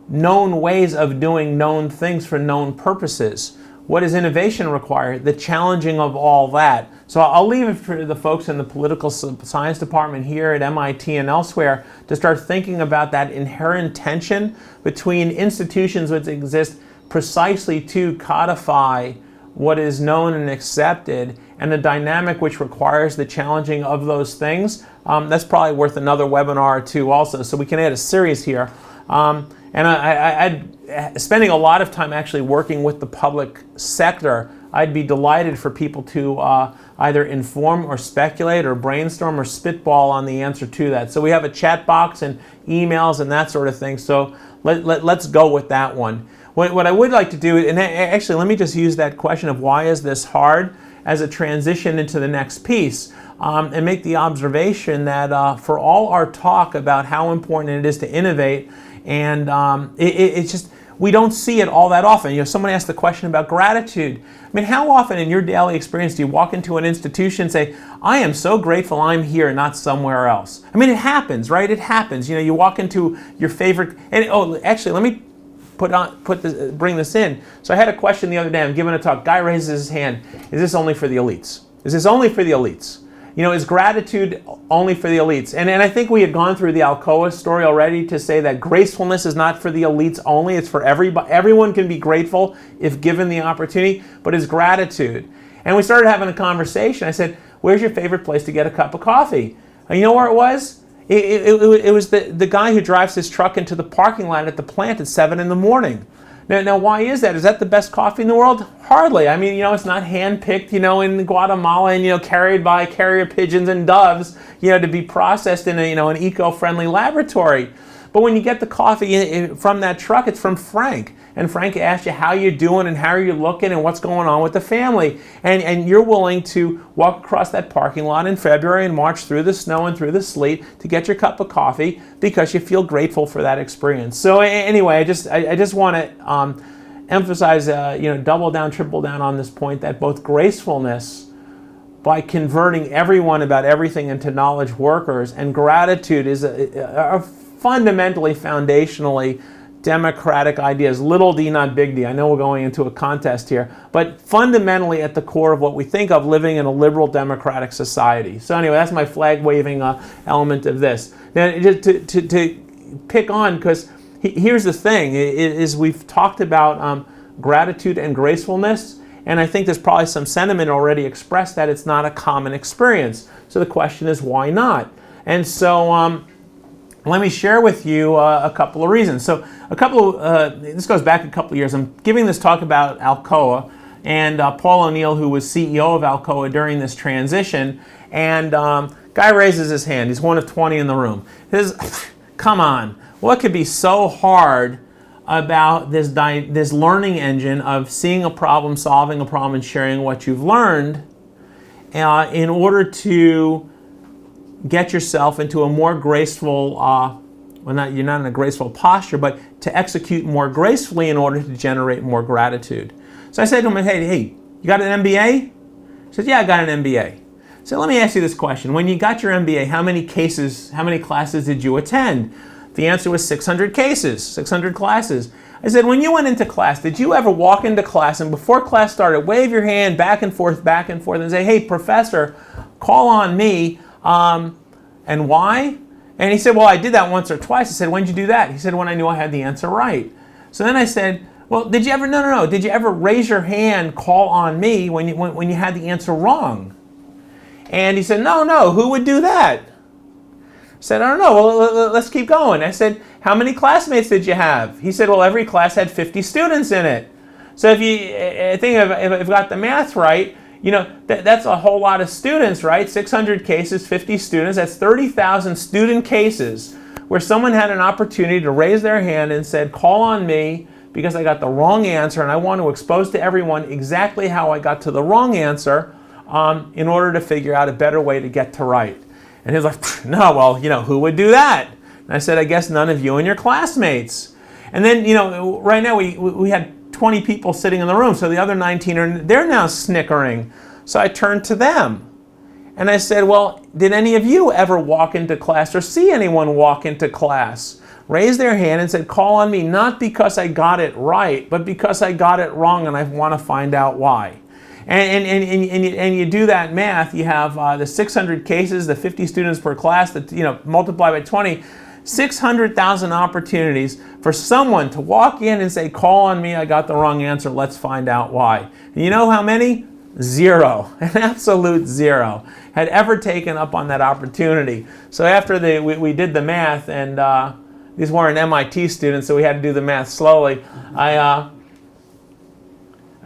known ways of doing known things for known purposes. What does innovation require? The challenging of all that. So I'll leave it for the folks in the political science department here at MIT and elsewhere to start thinking about that inherent tension between institutions which exist precisely to codify what is known and accepted, and the dynamic which requires the challenging of those things. That's probably worth another webinar or two also, so we can add a series here. And I'd spending a lot of time actually working with the public sector. I'd be delighted for people to either inform or speculate or brainstorm or spitball on the answer to that. So we have a chat box and emails and that sort of thing. So let's go with that one. What I would like to do, and actually let me just use that question of why is this hard as a transition into the next piece, and make the observation that for all our talk about how important it is to innovate, and it's just, we don't see it all that often. Someone asked the question about gratitude. I mean, how often in your daily experience do you walk into an institution and say, I am so grateful I'm here, not somewhere else? I mean, it happens, right? It happens. You walk into your favorite, and actually, let me bring this in. So I had a question the other day. I'm giving a talk. Guy raises his hand. Is this only for the elites? Is this only for the elites? Is gratitude only for the elites? And I think we had gone through the Alcoa story already to say that gracefulness is not for the elites only. It's for everybody. Everyone can be grateful if given the opportunity, but it's gratitude. And we started having a conversation. I said, where's your favorite place to get a cup of coffee? And you know where it was? It was the guy who drives his truck into the parking lot at the plant at 7 in the morning. Now, why is that? Is that the best coffee in the world? Hardly. I mean, it's not hand-picked, in Guatemala and, carried by carrier pigeons and doves, to be processed in an eco-friendly laboratory. But when you get the coffee from that truck, it's from Frank. And Frank asks you how you're doing and how are you looking and what's going on with the family. And you're willing to walk across that parking lot in February and march through the snow and through the sleet to get your cup of coffee because you feel grateful for that experience. So anyway, I just want to emphasize, double down, triple down on this point that both gracefulness, by converting everyone about everything into knowledge workers, and gratitude is a fundamentally, foundationally democratic ideas. Little d, not big D. I know we're going into a contest here, but fundamentally at the core of what we think of living in a liberal democratic society. So anyway, that's my flag-waving element of this. Now, to pick on, because here's the thing, is we've talked about gratitude and gracefulness, and I think there's probably some sentiment already expressed that it's not a common experience. So the question is, why not? And so let me share with you a couple of reasons. So this goes back a couple of years. I'm giving this talk about Alcoa. and Paul O'Neill, who was CEO of Alcoa during this transition, and guy raises his hand. He's one of 20 in the room. He says, come on, what could be so hard about this learning engine of seeing a problem, solving a problem, and sharing what you've learned in order to get yourself into a more graceful, you're not in a graceful posture, but to execute more gracefully in order to generate more gratitude. So I said to him, hey, you got an MBA? He said, yeah, I got an MBA. So let me ask you this question. When you got your MBA, how many classes did you attend? The answer was 600 cases, 600 classes. I said, when you went into class, did you ever walk into class and before class started, wave your hand back and forth, and say, hey, professor, call on me, and why? And he said, well, I did that once or twice. I said, when did you do that? He said, when I knew I had the answer right. So then I said, well, did you ever raise your hand, call on me when you had the answer wrong? And he said, no, who would do that? I said, I don't know, well, let's keep going. I said, how many classmates did you have? He said, well, every class had 50 students in it. So if I've got the math right, that's a whole lot of students, right? 600 cases, 50 students, that's 30,000 student cases where someone had an opportunity to raise their hand and said, call on me because I got the wrong answer and I want to expose to everyone exactly how I got to the wrong answer in order to figure out a better way to get to right. And he was like, no, well, who would do that? And I said, I guess none of you and your classmates. And then, right now we had 20 people sitting in the room, so the other 19 they're now snickering. So I turned to them and I said, well, did any of you ever walk into class or see anyone walk into class, raise their hand and said, call on me, not because I got it right, but because I got it wrong and I want to find out why. And you do that math, you have the 600 cases, the 50 students per class, that multiply by 20, 600,000 opportunities for someone to walk in and say, call on me, I got the wrong answer, let's find out why. And you know how many? Zero, an absolute zero, had ever taken up on that opportunity. So after we did the math, and these weren't MIT students, so we had to do the math slowly,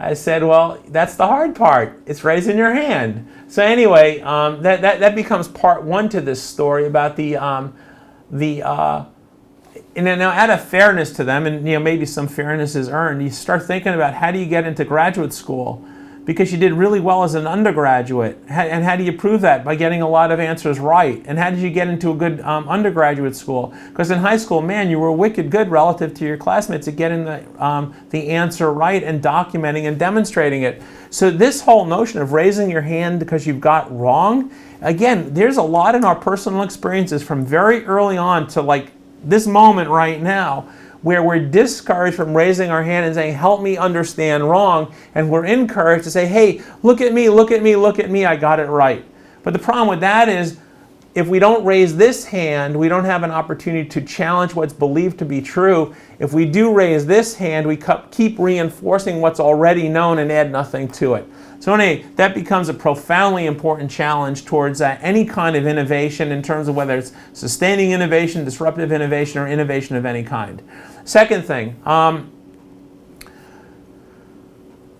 I said, well, that's the hard part. It's raising your hand. So anyway, that becomes part one to this story about and now add a fairness to them, and maybe some fairness is earned. You start thinking about how do you get into graduate school because you did really well as an undergraduate, and how do you prove that? By getting a lot of answers right. And how did you get into a good undergraduate school? Because in high school, man, you were wicked good relative to your classmates at getting the answer right and documenting and demonstrating it. So this whole notion of raising your hand because you've got wrong, again, there's a lot in our personal experiences from very early on to like this moment right now where we're discouraged from raising our hand and saying, help me understand wrong, and we're encouraged to say, hey, look at me, look at me, look at me, I got it right. But the problem with that is if we don't raise this hand, we don't have an opportunity to challenge what's believed to be true. If we do raise this hand, we keep reinforcing what's already known and add nothing to it. So anyway, that becomes a profoundly important challenge towards any kind of innovation in terms of whether it's sustaining innovation, disruptive innovation, or innovation of any kind. Second thing,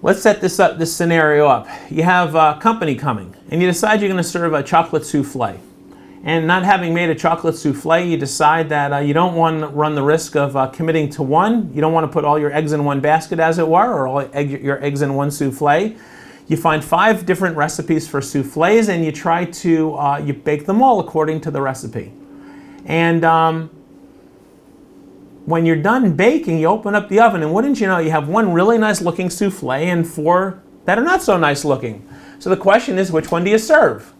let's set this scenario up. You have a company coming, and you decide you're going to serve a chocolate souffle. And not having made a chocolate souffle, you decide that you don't want to run the risk of committing to one. You don't want to put all your eggs in one basket, as it were, or all your eggs in one souffle. You find 5 different recipes for souffles, and you try to you bake them all according to the recipe. And when you're done baking, you open up the oven, and wouldn't you know, you have 1 really nice looking souffle and 4 that are not so nice looking. So the question is, which one do you serve?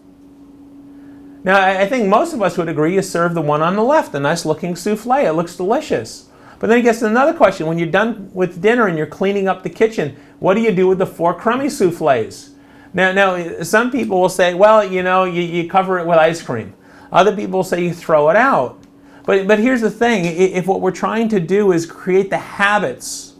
Now, I think most of us would agree you serve the one on the left, the nice looking souffle. It looks delicious. But then it gets to another question. When you're done with dinner and you're cleaning up the kitchen, what do you do with the 4 crummy souffles? Now, some people will say, well, you cover it with ice cream. Other people will say you throw it out. But here's the thing. If what we're trying to do is create the habits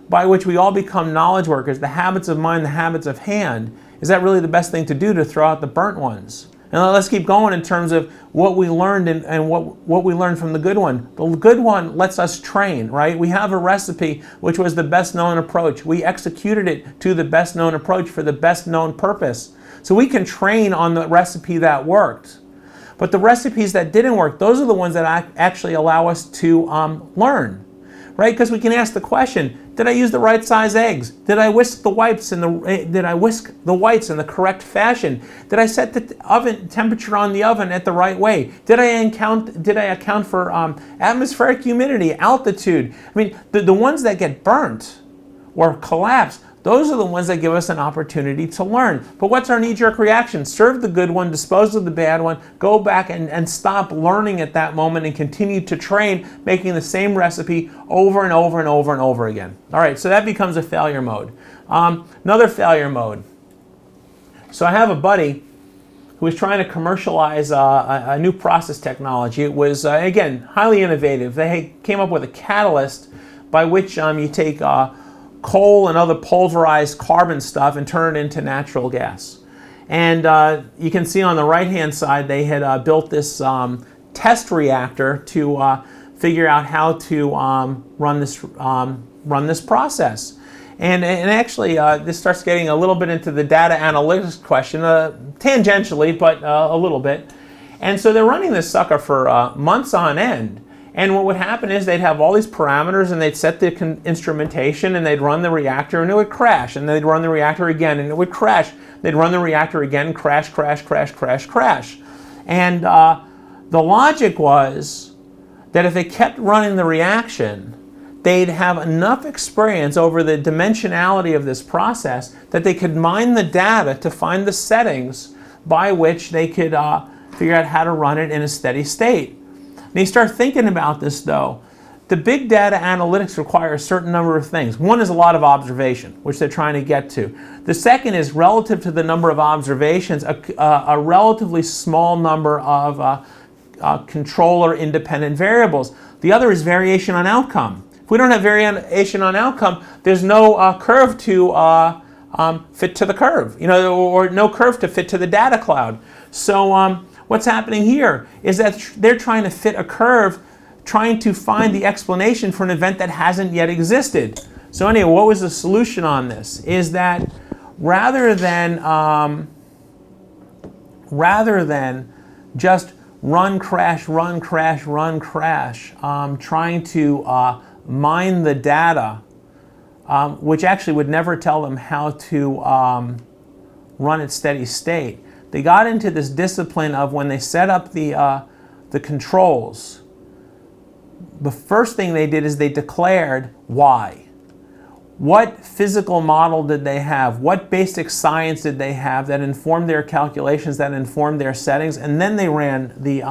by which we all become knowledge workers, the habits of mind, the habits of hand, is that really the best thing to do, to throw out the burnt ones? And let's keep going in terms of what we learned and what we learned from the good one. The good one lets us train, right? We have a recipe which was the best known approach. We executed it to the best known approach for the best known purpose. So we can train on the recipe that worked. But the recipes that didn't work, those are the ones that actually allow us to learn, right? Because we can ask the question, did I use the right size eggs? Did I whisk the whites in the correct fashion? Did I set the oven temperature on the oven at the right way? Did I account for atmospheric humidity, altitude? I mean, the ones that get burnt or collapse, those are the ones that give us an opportunity to learn. But what's our knee-jerk reaction? Serve the good one, dispose of the bad one, go back and stop learning at that moment and continue to train, making the same recipe over and over and over and over again. All right, so that becomes a failure mode. Another failure mode. So I have a buddy who was trying to commercialize a new process technology. It was, again, highly innovative. They came up with a catalyst by which you take coal and other pulverized carbon stuff and turn it into natural gas. And you can see on the right-hand side they had built this test reactor to figure out how to run this process. And actually, this starts getting a little bit into the data analytics question, tangentially, but a little bit. And so they're running this sucker for months on end. And what would happen is they'd have all these parameters and they'd set the instrumentation and they'd run the reactor and it would crash. And they'd run the reactor again and it would crash. They'd run the reactor again, crash, crash, crash, crash, crash. And the logic was that if they kept running the reaction, they'd have enough experience over the dimensionality of this process that they could mine the data to find the settings by which they could figure out how to run it in a steady state. And you start thinking about this though, the big data analytics require a certain number of things. One is a lot of observation, which they're trying to get to. The second is relative to the number of observations, a relatively small number of controller independent variables. The other is variation on outcome. If we don't have variation on outcome, there's no curve to fit to the curve, or no curve to fit to the data cloud. So what's happening here is that they're trying to fit a curve, trying to find the explanation for an event that hasn't yet existed. So anyway, what was the solution on this? Is that rather than just run, crash, run, crash, run, crash, trying to mine the data, which actually would never tell them how to run at steady state. They got into this discipline of when they set up the controls, the first thing they did is they declared why. What physical model did they have? What basic science did they have that informed their calculations, that informed their settings? And then they ran the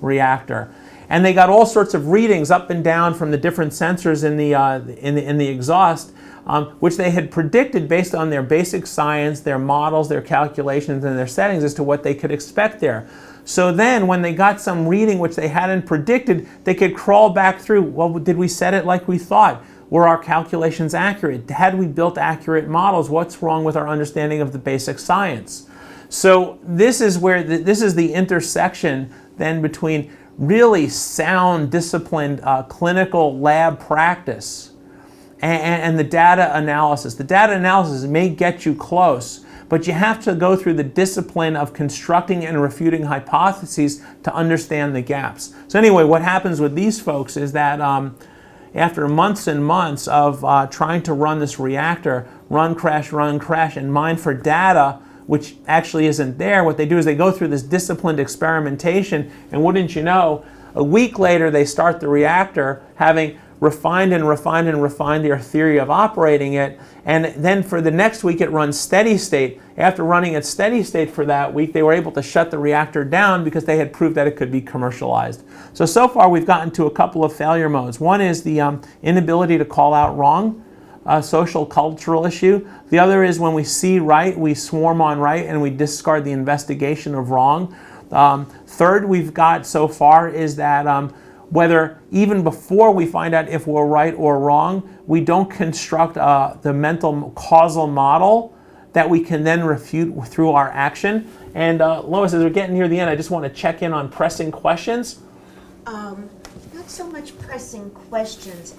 reactor. And they got all sorts of readings up and down from the different sensors in the exhaust, which they had predicted based on their basic science, their models, their calculations, and their settings as to what they could expect there. So then when they got some reading which they hadn't predicted, they could crawl back through, well, did we set it like we thought? Were our calculations accurate? Had we built accurate models? What's wrong with our understanding of the basic science? So this is where this is the intersection then between really sound, disciplined clinical lab practice and the data analysis. The data analysis may get you close, but you have to go through the discipline of constructing and refuting hypotheses to understand the gaps. So anyway, what happens with these folks is that after months and months of trying to run this reactor, run, crash, and mine for data, which actually isn't there, what they do is they go through this disciplined experimentation, and wouldn't you know, a week later they start the reactor having refined their theory of operating it, and then for the next week it runs steady state. After running at steady state for that week, they were able to shut the reactor down because they had proved that it could be commercialized. So far we've gotten to a couple of failure modes. One is the inability to call out wrong, a social cultural issue. The other is when we see right, we swarm on right and we discard the investigation of wrong. Third we've got so far is that whether even before we find out if we're right or wrong, we don't construct the mental causal model that we can then refute through our action. And Lois, as we're getting near the end, I just want to check in on pressing questions. Not so much pressing questions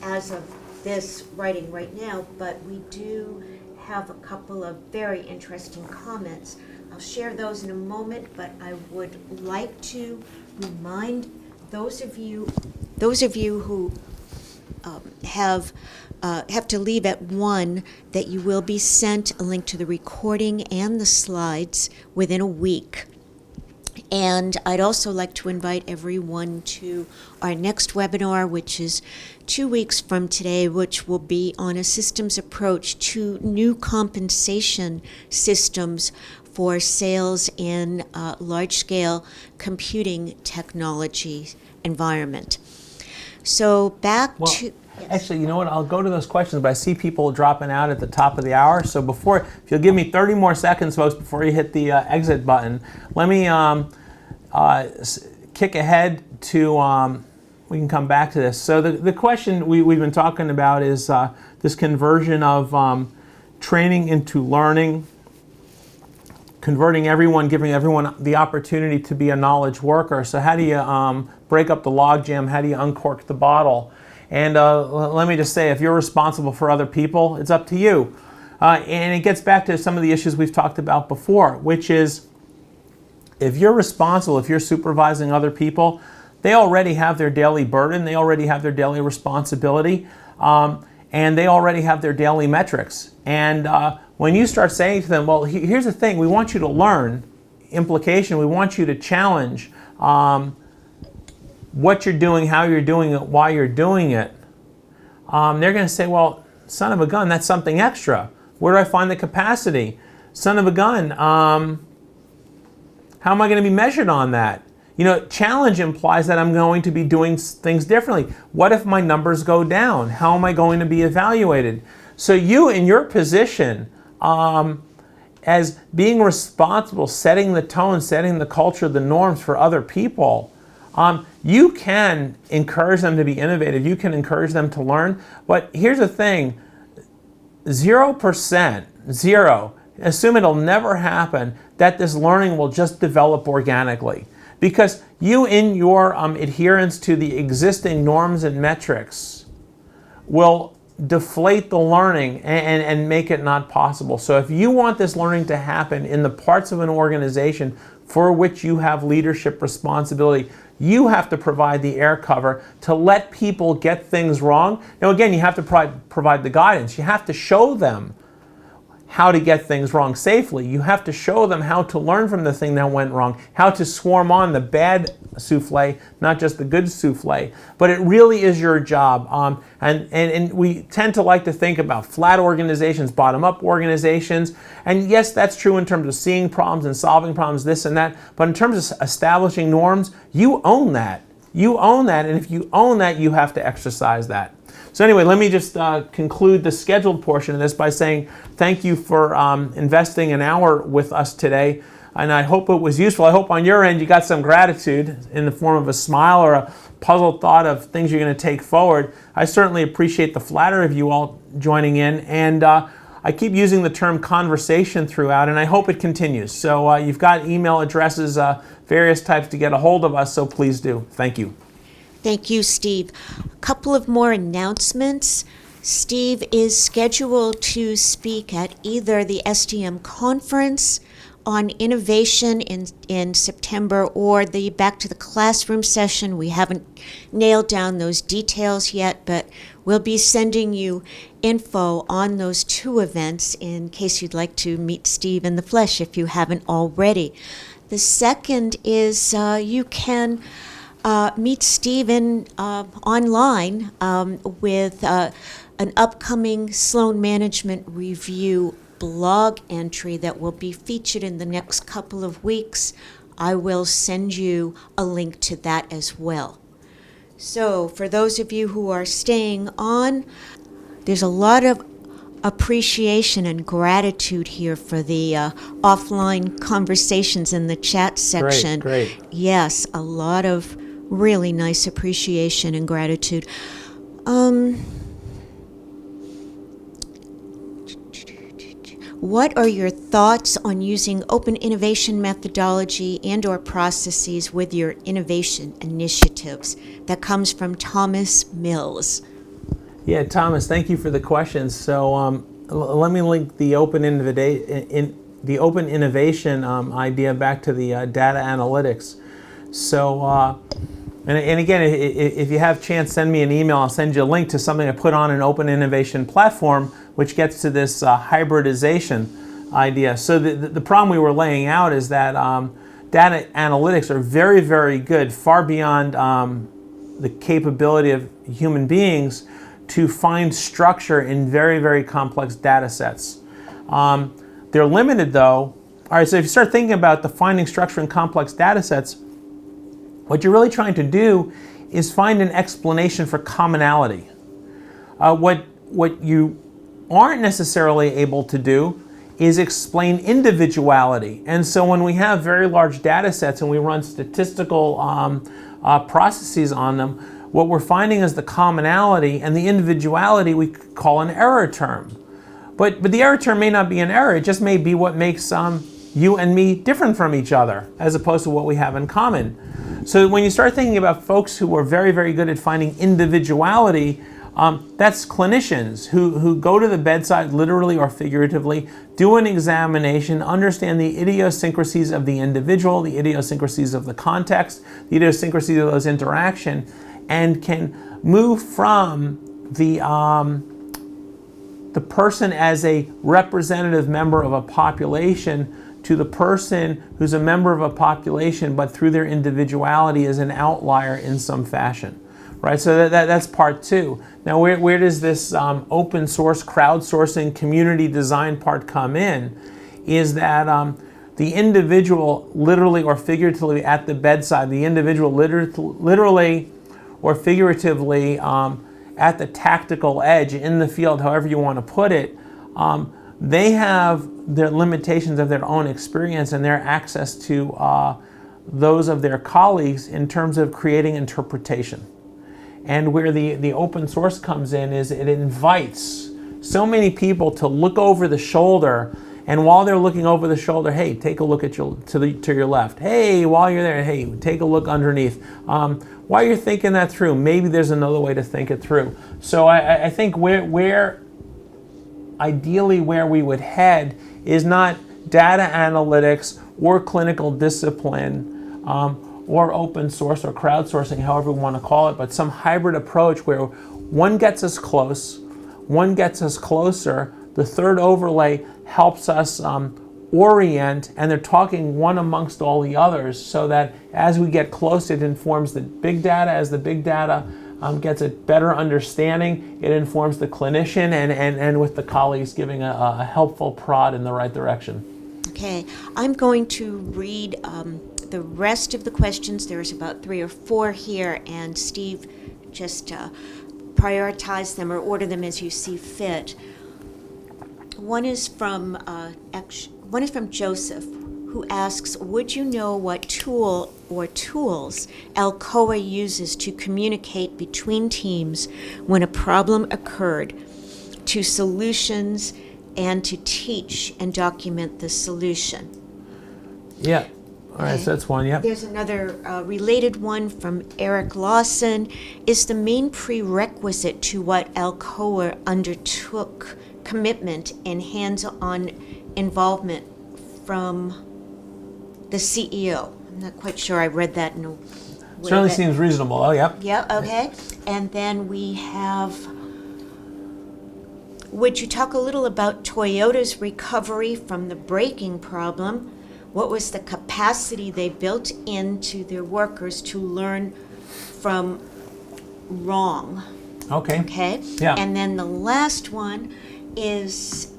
as of this writing right now, but we do have a couple of very interesting comments. I'll share those in a moment, but I would like to remind those of you who have to leave at 1 that you will be sent a link to the recording and the slides within a week. And I'd also like to invite everyone to our next webinar, which is 2 weeks from today, which will be on a systems approach to new compensation systems for sales in large-scale computing technology environment. So yes. Actually, you know what? I'll go to those questions, but I see people dropping out at the top of the hour. So if you'll give me 30 more seconds, folks, before you hit the exit button, let me kick ahead to, we can come back to this. So the question we've been talking about is this conversion of training into learning, converting everyone, giving everyone the opportunity to be a knowledge worker. So how do you break up the logjam? How do you uncork the bottle? And let me just say, if you're responsible for other people, it's up to you. And it gets back to some of the issues we've talked about before, which is if you're responsible, if you're supervising other people, they already have their daily burden, they already have their daily responsibility, and they already have their daily metrics. And when you start saying to them, well, here's the thing, we want you to learn, implication, we want you to challenge what you're doing, how you're doing it, why you're doing it, they're going to say, well, son of a gun, that's something extra. Where do I find the capacity? Son of a gun, how am I going to be measured on that? You know, challenge implies that I'm going to be doing things differently. What if my numbers go down? How am I going to be evaluated? So you, in your position, as being responsible, setting the tone, setting the culture, the norms for other people, you can encourage them to be innovative. You can encourage them to learn. But here's the thing, 0%, assume it'll never happen, that this learning will just develop organically. Because you, in your adherence to the existing norms and metrics, will deflate the learning and make it not possible. So if you want this learning to happen in the parts of an organization for which you have leadership responsibility, you have to provide the air cover to let people get things wrong. Now again, you have to provide the guidance. You have to show them how to get things wrong safely. You have to show them how to learn from the thing that went wrong, how to swarm on the bad souffle, not just the good souffle. But it really is your job. And we tend to like to think about flat organizations, bottom-up organizations. And yes, that's true in terms of seeing problems and solving problems, this and that. But in terms of establishing norms, you own that. You own that. And if you own that, you have to exercise that. So anyway, let me just conclude the scheduled portion of this by saying thank you for investing an hour with us today. And I hope it was useful. I hope on your end you got some gratitude in the form of a smile or a puzzled thought of things you're going to take forward. I certainly appreciate the flattery of you all joining in. And I keep using the term conversation throughout, and I hope it continues. So you've got email addresses, various types to get a hold of us, so please do. Thank you. Thank you, Steve. A couple of more announcements. Steve is scheduled to speak at either the SDM conference on innovation in September or the Back to the Classroom session. We haven't nailed down those details yet, but we'll be sending you info on those two events in case you'd like to meet Steve in the flesh if you haven't already. The second is you can meet Stephen online with an upcoming Sloan Management Review blog entry that will be featured in the next couple of weeks. I will send you a link to that as well. So for those of you who are staying on, there's a lot of appreciation and gratitude here for the offline conversations in the chat section. Great. Yes, a lot of really nice appreciation and gratitude. What are your thoughts on using open innovation methodology and or processes with your innovation initiatives? That comes from Thomas Mills. Yeah, Thomas, thank you for the questions. So let me link the open innovation idea back to the data analytics. So, and again, if you have a chance, send me an email. I'll send you a link to something I put on an open innovation platform, which gets to this hybridization idea. So the problem we were laying out is that data analytics are very, very good, far beyond the capability of human beings to find structure in very, very complex data sets. They're limited though. All right, so if you start thinking about the finding structure in complex data sets, what you're really trying to do is find an explanation for commonality. What you aren't necessarily able to do is explain individuality. And so when we have very large data sets and we run statistical processes on them, what we're finding is the commonality, and the individuality we call an error term. But the error term may not be an error, it just may be what makes you and me different from each other, as opposed to what we have in common. So when you start thinking about folks who are very, very good at finding individuality, that's clinicians who go to the bedside, literally or figuratively, do an examination, understand the idiosyncrasies of the individual, the idiosyncrasies of the context, the idiosyncrasies of those interactions, and can move from the person as a representative member of a population to the person who's a member of a population, but through their individuality is an outlier in some fashion, right? So that's part two. Now, where does this open source, crowdsourcing, community design part come in? Is that the individual, literally or figuratively at the bedside, the individual literally or figuratively at the tactical edge in the field, however you want to put it, they have their limitations of their own experience and their access to those of their colleagues in terms of creating interpretation. And where the open source comes in is it invites so many people to look over the shoulder, and while they're looking over the shoulder, hey, take a look at to your left. Hey, while you're there, hey, take a look underneath. While you're thinking that through, maybe there's another way to think it through. So I think ideally where we would head is not data analytics or clinical discipline or open source or crowdsourcing, however we want to call it, but some hybrid approach where one gets us close, one gets us closer, the third overlay helps us orient, and they're talking one amongst all the others, so that as we get close, it informs the big data. As the big data gets a better understanding, it informs the clinician, and with the colleagues giving a helpful prod in the right direction. Okay, I'm going to read the rest of the questions. There's about 3 or 4 here, and Steve, just prioritize them or order them as you see fit. One is from Joseph, who asks, would you know what tool or tools Alcoa uses to communicate between teams when a problem occurred, to solutions, and to teach and document the solution? Yeah. All right, so that's one, yep. There's another related one from Eric Lawson. Is the main prerequisite to what Alcoa undertook commitment and hands-on involvement from the CEO? I'm not quite sure I read that in a way. Certainly seems reasonable. Oh, yep. Yeah, okay. And then we have, would you talk a little about Toyota's recovery from the braking problem? What was the capacity they built into their workers to learn from wrong? Okay? Yeah. And then the last one is,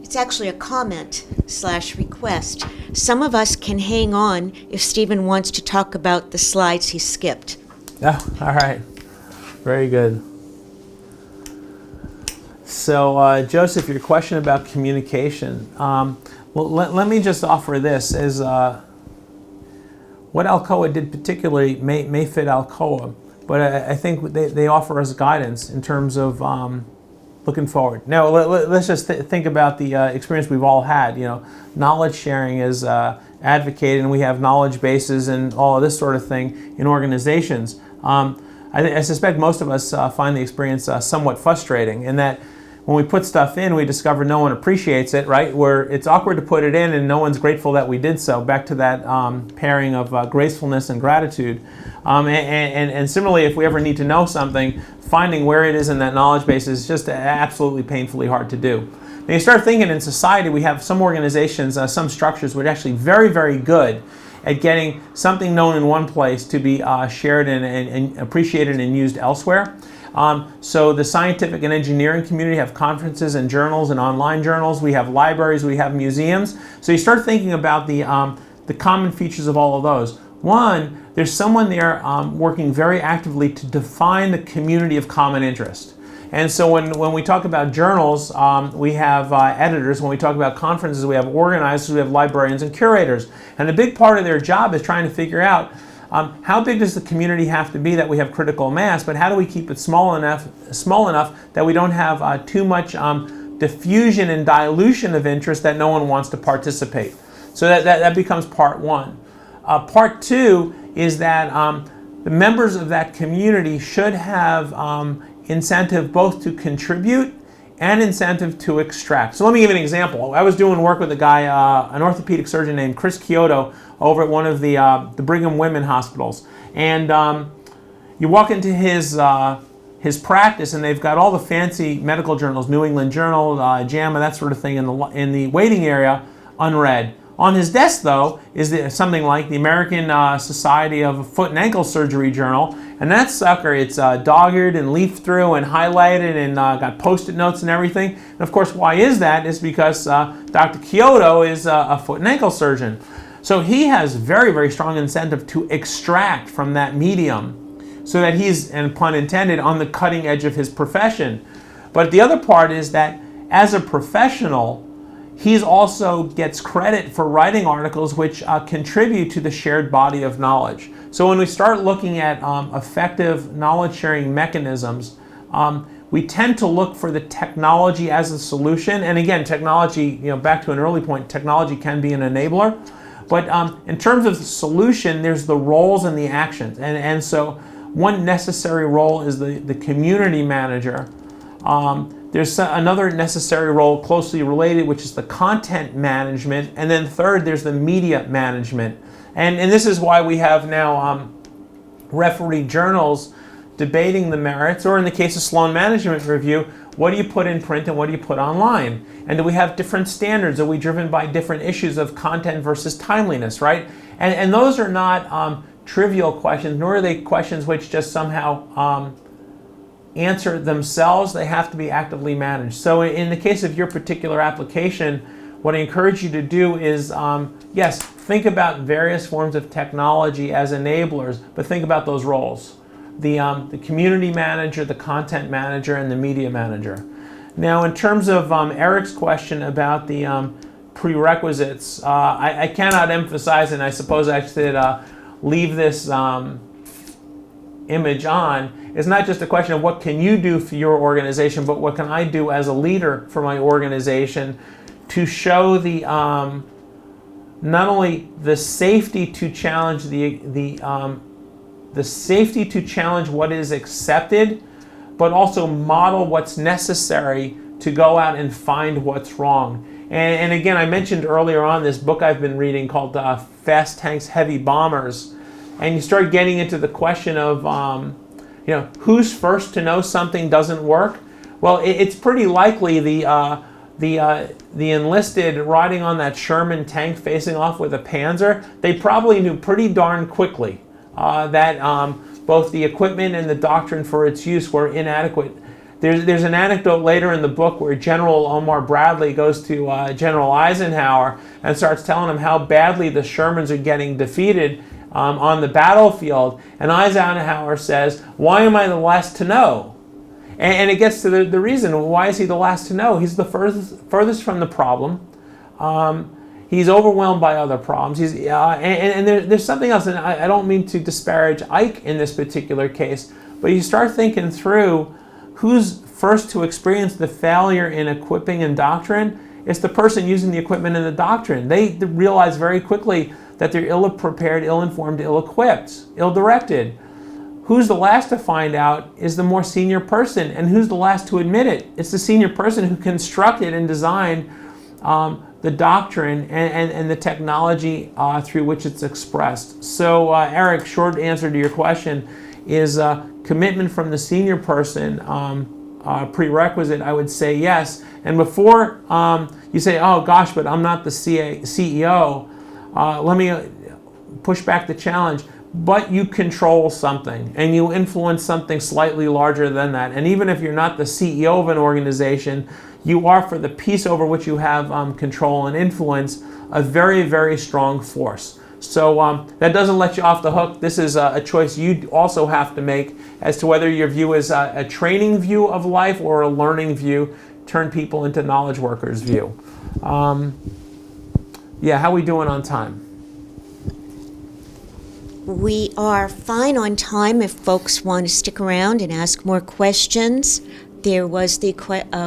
it's actually a comment/request. Some of us can hang on if Stephen wants to talk about the slides he skipped. Oh, all right. Very good. So, Joseph, your question about communication. Well, let me just offer this as what Alcoa did particularly may fit Alcoa, but I think they offer us guidance in terms of looking forward. Now, let's just think about the experience we've all had. Knowledge sharing is advocated, and we have knowledge bases and all of this sort of thing in organizations. I suspect most of us find the experience somewhat frustrating in that when we put stuff in, we discover no one appreciates it, right? Where it's awkward to put it in and no one's grateful that we did so. Back to that pairing of gracefulness and gratitude. And similarly, if we ever need to know something, finding where it is in that knowledge base is just absolutely painfully hard to do. Now you start thinking in society, we have some organizations, some structures which are actually very, very good at getting something known in one place to be shared and appreciated and used elsewhere. So the scientific and engineering community have conferences and journals and online journals. We have libraries, we have museums. So you start thinking about the common features of all of those. One, there's someone there working very actively to define the community of common interest. And so when we talk about journals, we have editors. When we talk about conferences, we have organizers, we have librarians and curators. And a big part of their job is trying to figure out how big does the community have to be that we have critical mass, but how do we keep it small enough that we don't have too much diffusion and dilution of interest that no one wants to participate. So that becomes part one. Part two is that the members of that community should have incentive both to contribute and incentive to extract. So let me give you an example. I was doing work with a guy, an orthopedic surgeon named Chris Kyoto, over at one of the Brigham Women hospitals. And you walk into his practice, and they've got all the fancy medical journals, New England Journal, JAMA, that sort of thing, in the waiting area, unread. On his desk, though, is something like the American Society of Foot and Ankle Surgery Journal, and that sucker, it's dog-eared and leafed through and highlighted and got post-it notes and everything. And of course, why is that? Is because Dr. Kyoto is a foot and ankle surgeon. So he has very, very strong incentive to extract from that medium so that he's, and pun intended, on the cutting edge of his profession. But the other part is that as a professional, he also gets credit for writing articles which contribute to the shared body of knowledge. So when we start looking at effective knowledge sharing mechanisms, we tend to look for the technology as a solution. And again, technology, back to an early point, technology can be an enabler. But in terms of the solution, there's the roles and the actions. And so one necessary role is the community manager. There's another necessary role closely related, which is the content management. And then third, there's the media management. And this is why we have now referee journals debating the merits, or in the case of Sloan Management Review, what do you put in print and what do you put online? And do we have different standards? Are we driven by different issues of content versus timeliness, right? And those are not trivial questions, nor are they questions which just somehow answer themselves. They have to be actively managed. So in the case of your particular application, what I encourage you to do is, yes, think about various forms of technology as enablers, but think about those roles. The community manager, the content manager, and the media manager. Now, in terms of Eric's question about the prerequisites, I cannot emphasize, and I suppose I should leave this image on. It's not just a question of what can you do for your organization, but what can I do as a leader for my organization to show the not only the safety to challenge the safety to challenge what is accepted, but also model what's necessary to go out and find what's wrong. And again, I mentioned earlier on this book I've been reading called Fast Tanks, Heavy Bombers. And you start getting into the question of, who's first to know something doesn't work? Well, it's pretty likely the enlisted riding on that Sherman tank facing off with a Panzer, they probably knew pretty darn quickly that both the equipment and the doctrine for its use were inadequate. There's an anecdote later in the book where General Omar Bradley goes to General Eisenhower and starts telling him how badly the Shermans are getting defeated on the battlefield. And Eisenhower says, "Why am I the last to know?" And it gets to the reason. Why is he the last to know? He's the furthest from the problem. He's overwhelmed by other problems. There's something else, and I don't mean to disparage Ike in this particular case, but you start thinking through who's first to experience the failure in equipping and doctrine, it's the person using the equipment and the doctrine. They realize very quickly that they're ill-prepared, ill-informed, ill-equipped, ill-directed. Who's the last to find out is the more senior person, and who's the last to admit it? It's the senior person who constructed and designed the doctrine and the technology through which it's expressed. So, Eric, short answer to your question is commitment from the senior person prerequisite. I would say yes. And before you say, oh gosh, but I'm not the CEO, let me push back the challenge. But you control something and you influence something slightly larger than that. And even if you're not the CEO of an organization, you are, for the piece over which you have control and influence, a very, very strong force. So that doesn't let you off the hook. This is a choice you also have to make as to whether your view is a training view of life or a learning view, turn people into knowledge workers view. Yeah, how are we doing on time? We are fine on time if folks want to stick around and ask more questions. There was the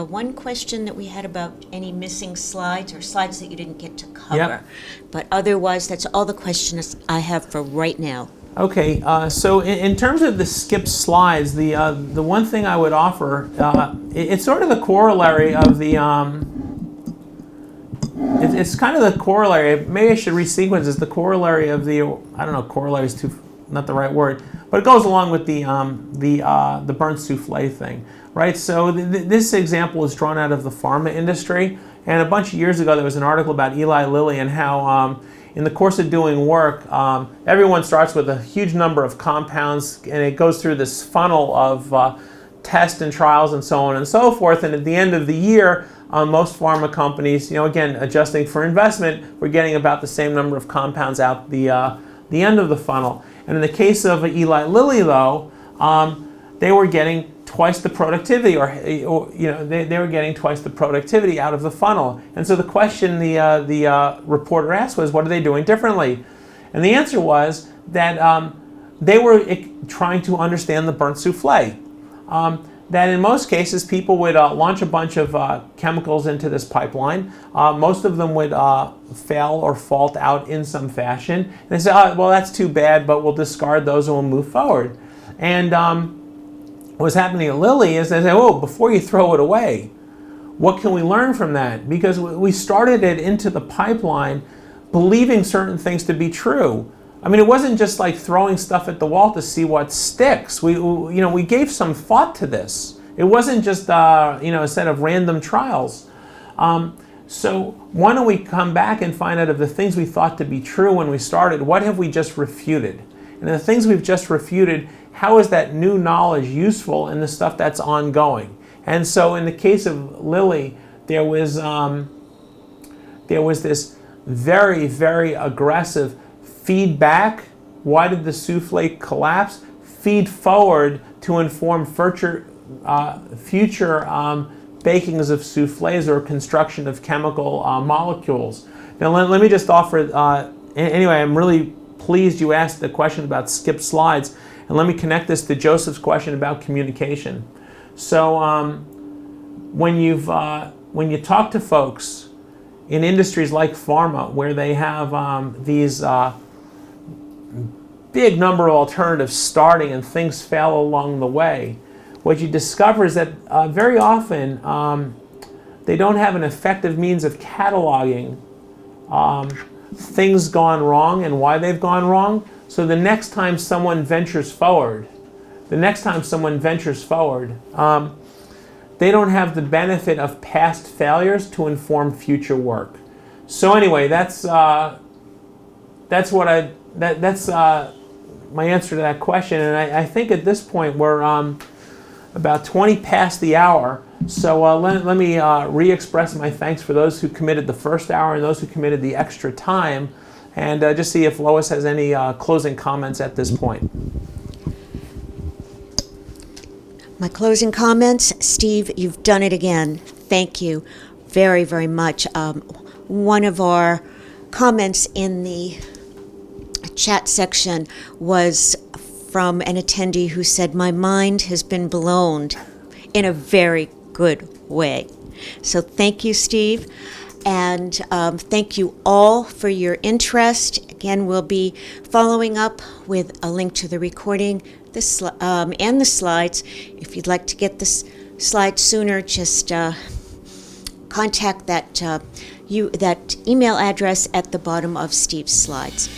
one question that we had about any missing slides or slides that you didn't get to cover. Yep. But otherwise, that's all the questions I have for right now. Okay, so in terms of the skipped slides, the one thing I would offer, it's sort of the corollary of the, it's kind of the corollary, maybe I should resequence, it's the corollary of the, I don't know, corollary is not the right word, but it goes along with the burnt souffle thing, right? So this example is drawn out of the pharma industry, and a bunch of years ago there was an article about Eli Lilly and how in the course of doing work, everyone starts with a huge number of compounds, and it goes through this funnel of tests and trials and so on and so forth, and at the end of the year, most pharma companies, again, adjusting for investment, we're getting about the same number of compounds out the end of the funnel. And in the case of Eli Lilly, though, they were getting twice the productivity, or they were getting twice the productivity out of the funnel. And so the question the reporter asked was, what are they doing differently? And the answer was that they were trying to understand the burnt souffle. That in most cases, people would launch a bunch of chemicals into this pipeline. Most of them would fail or fault out in some fashion. And they say, oh, well, that's too bad, but we'll discard those and we'll move forward. And what's happening at Lilly is they say, oh, before you throw it away, what can we learn from that? Because we started it into the pipeline believing certain things to be true. I mean, it wasn't just like throwing stuff at the wall to see what sticks. We gave some thought to this. It wasn't just a set of random trials. So why don't we come back and find out of the things we thought to be true when we started, what have we just refuted? And the things we've just refuted, how is that new knowledge useful in the stuff that's ongoing? And so in the case of Lilly, there was this very, very aggressive feedback. Why did the souffle collapse? Feed forward to inform future bakings of souffles or construction of chemical molecules. Now let me just offer, anyway, I'm really pleased you asked the question about skipped slides, and let me connect this to Joseph's question about communication. So when you talk to folks in industries like pharma, where they have these big number of alternatives starting and things fail along the way, what you discover is that very often they don't have an effective means of cataloging things gone wrong and why they've gone wrong. So the next time someone ventures forward, they don't have the benefit of past failures to inform future work. So anyway, that's my answer to that question. And I think at this point we're about 20 past the hour. So let me re-express my thanks for those who committed the first hour and those who committed the extra time, and just see if Lois has any closing comments at this point. My closing comments, Steve, you've done it again. Thank you very, very much. One of our comments in the chat section was from an attendee who said, my mind has been blown in a very good way. So thank you, Steve. And thank you all for your interest. Again, we'll be following up with a link to the recording and the slides. If you'd like to get the slides sooner, just contact that email address at the bottom of Steve's slides.